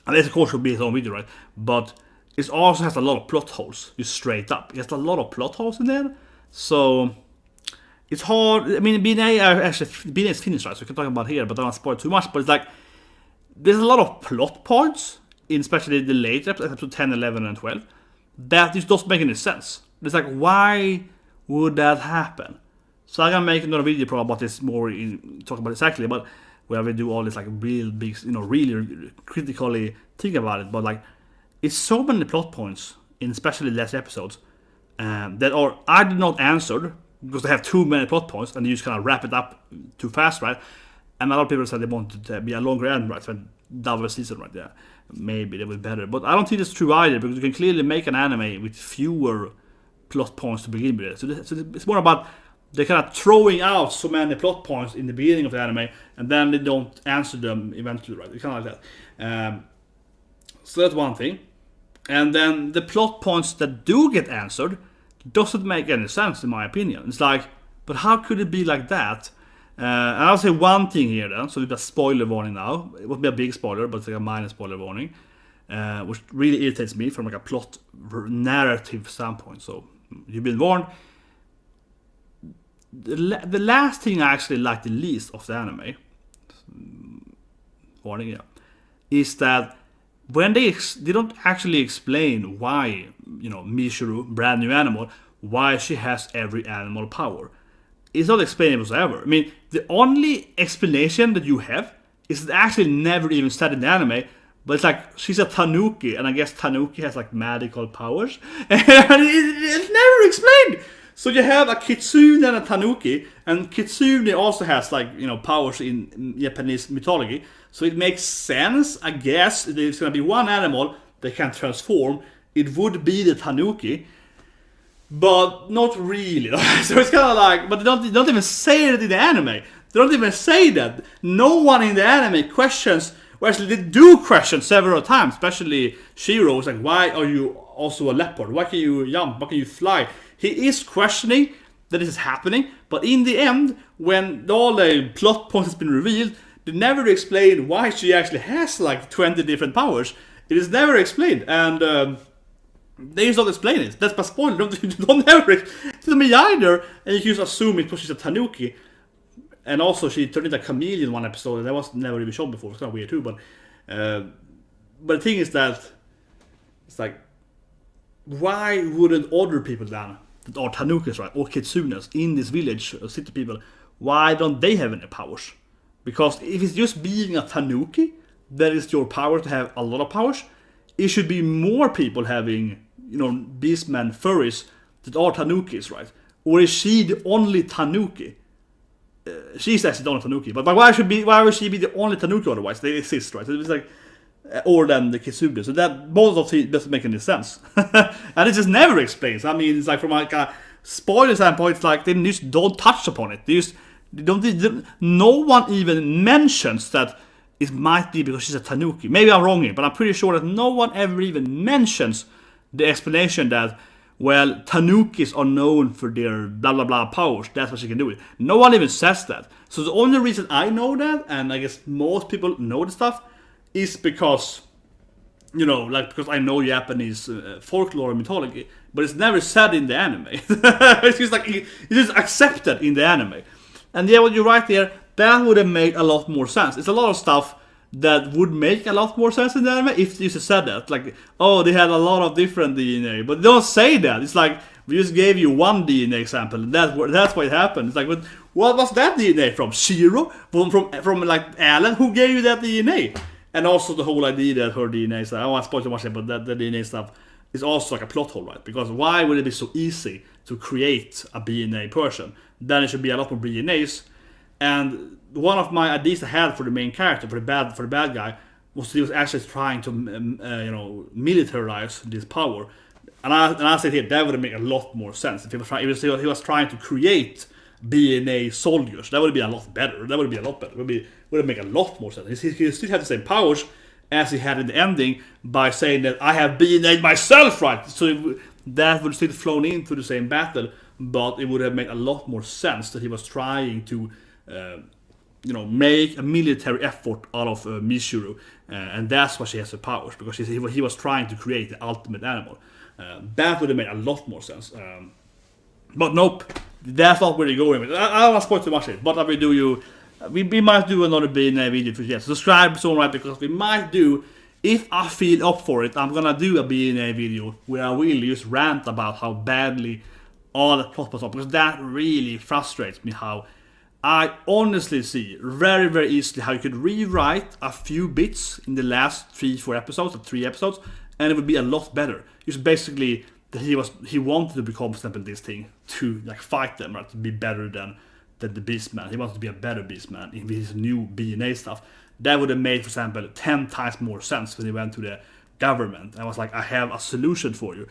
and this of course should be its own video, right? But it also has a lot of plot holes, just straight up. It has a lot of plot holes in there, so it's hard. I mean, BNA is finished, right? So we can talk about here, but I don't want to spoil too much. But it's like, there's a lot of plot points, in especially the later episode 10, 11, and 12, that just doesn't make any sense. It's like, why would that happen? So I'm gonna make another video probably about this more, talk about it exactly, but where we do all this like real big, really critically think about it. But like, it's so many plot points, in especially the last episodes, that are either not answered, because they have too many plot points and you just kind of wrap it up too fast, right? And a lot of people said they wanted to be a longer end, right? So double season, right? Yeah, maybe they would be better, but I don't think it's true either, because you can clearly make an anime with fewer plot points to begin with. So it's more about they're kind of throwing out so many plot points in the beginning of the anime, and then they don't answer them eventually, right? It's kind of like that. So that's one thing. And then the plot points that do get answered doesn't make any sense in my opinion. It's like, but how could it be like that? And I'll say one thing here then, so it's a spoiler warning now. It won't be a big spoiler, but it's like a minor spoiler warning. Which really irritates me from like a plot narrative standpoint. So you've been warned. The last thing I actually like the least of the anime, warning, yeah, is that when they don't actually explain why, Michiru, brand new animal, why she has every animal power. It's not explained whatsoever. I mean, the only explanation that you have is actually never even said in the anime, but it's like she's a tanuki, and I guess tanuki has like magical powers, and it's never explained. So you have a kitsune and a tanuki, and kitsune also has like powers in Japanese mythology. So it makes sense, I guess, if there's gonna be one animal that can transform, it would be the tanuki, but not really. So it's kind of like, but they don't even say it in the anime. They don't even say that. No one in the anime questions. Well, actually, they do question several times, especially Shiro. It's like, why are you also a leopard? Why can you jump? Why can you fly? He is questioning that this is happening, but in the end, when all the plot points has been revealed, they never explain why she actually has like 20 different powers. It is never explained, and they just don't explain it. That's my spoiler. Don't ever to me either, and you can just assume it because she's a tanuki. And also, she turned into a chameleon in one episode, and that was never even shown before. It's kind of weird too, but the thing is that it's like, why wouldn't other people then, that are tanukis, right, or kitsunes in this village, or city people, why don't they have any powers? Because if it's just being a tanuki, that is your power to have a lot of powers, it should be more people having, beastmen, furries, that are tanukis, right? Or is she the only tanuki? She's actually the only tanuki, but why would she be the only tanuki otherwise? They exist, right? It's like, or then the kitsune. So that both of them doesn't make any sense, and it just never explains. I mean, it's like from like a spoiler standpoint, it's like they just don't touch upon it. No one even mentions that it might be because she's a tanuki. Maybe I'm wrong here, but I'm pretty sure that no one ever even mentions the explanation that, well, tanukis are known for their blah blah blah powers. That's what she can do. No one even says that. So the only reason I know that, and I guess most people know the stuff, is because, because I know Japanese folklore and mythology, but it's never said in the anime. It's just like it is accepted in the anime. And yeah, what you write there, that would have made a lot more sense. It's a lot of stuff that would make a lot more sense in the anime if you just said that. Like, oh, they had a lot of different DNA, but they don't say that. It's like, we just gave you one DNA example, and that's what happened. It's like, but what was that DNA from? Shiro? From like Alan? Who gave you that DNA? And also the whole idea that her DNA stuff, I don't want to spoil too much here, but that the DNA stuff is also like a plot hole, right? Because why would it be so easy to create a BNA person? Then it should be a lot more BNAs. And one of my ideas I had for the main character, for the bad guy, was he was actually trying to, militarize this power. And I said here, that would make a lot more sense. If he was trying to create BNA soldiers, that would be a lot better. That would be a lot better. Would make a lot more sense. He still had the same powers as he had in the ending by saying that I have BNA'd myself, right? So that would still flown into the same battle, but it would have made a lot more sense that he was trying to, make a military effort out of Michiru, and that's why she has her powers, because he was trying to create the ultimate animal. That would have made a lot more sense. But nope, that's not where they're going with. I don't want to spoil too much here, but we might do another BNA video for you. Subscribe, so right, because we might do, if I feel up for it, I'm gonna do a BNA video where I will just rant about how badly all the plot was up, because that really frustrates me. How I honestly see very, very easily how you could rewrite a few bits in the last 3 episodes, or 3 episodes, and it would be a lot better. Just basically that he wanted to become something this thing to like fight them, right? To be better than the Beastman. He wants to be a better Beastman in his new BNA stuff. That would have made, for example, 10 times more sense when he went to the government. I was like, I have a solution for you.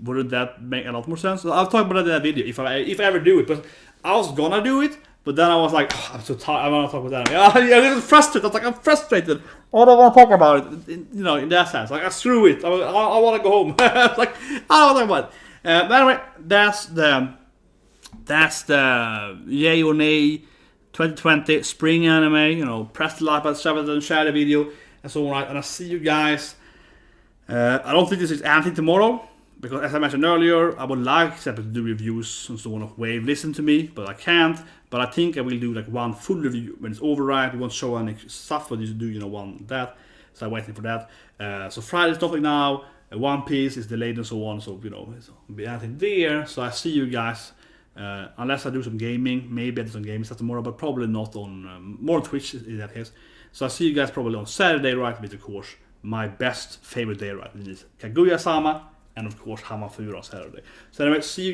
Wouldn't that make a lot more sense? So I'll talk about that in that video if I ever do it. But I was gonna do it, But then I was like, I'm so tired. I want to talk about anime. I'm frustrated. I was like, I'm frustrated. I don't want to talk about it. In that sense, like, screw it. I want to go home. Like, I don't want to talk about it. But anyway, that's the yay or nay 2020 spring anime. Press the like button, subscribe and share the video, and so on. And I'll see you guys. I don't think this is anything tomorrow, because as I mentioned earlier, I would like to do reviews and so on of Wave Listen to Me, but I can't. But I think I will do like one full review when it's over, right? We won't show any stuff, but you do one that. So I'm waiting for that. So Friday's nothing now. One Piece is delayed and so on. So it'll be anything there. So I see you guys. Unless I do some gaming, maybe I do some gaming stuff tomorrow, but probably not on more on Twitch in that case. So I see you guys probably on Saturday, right? With of course my best favorite day, right? It is Kaguya-sama and of course Hamafura on Saturday. So anyway, see you guys.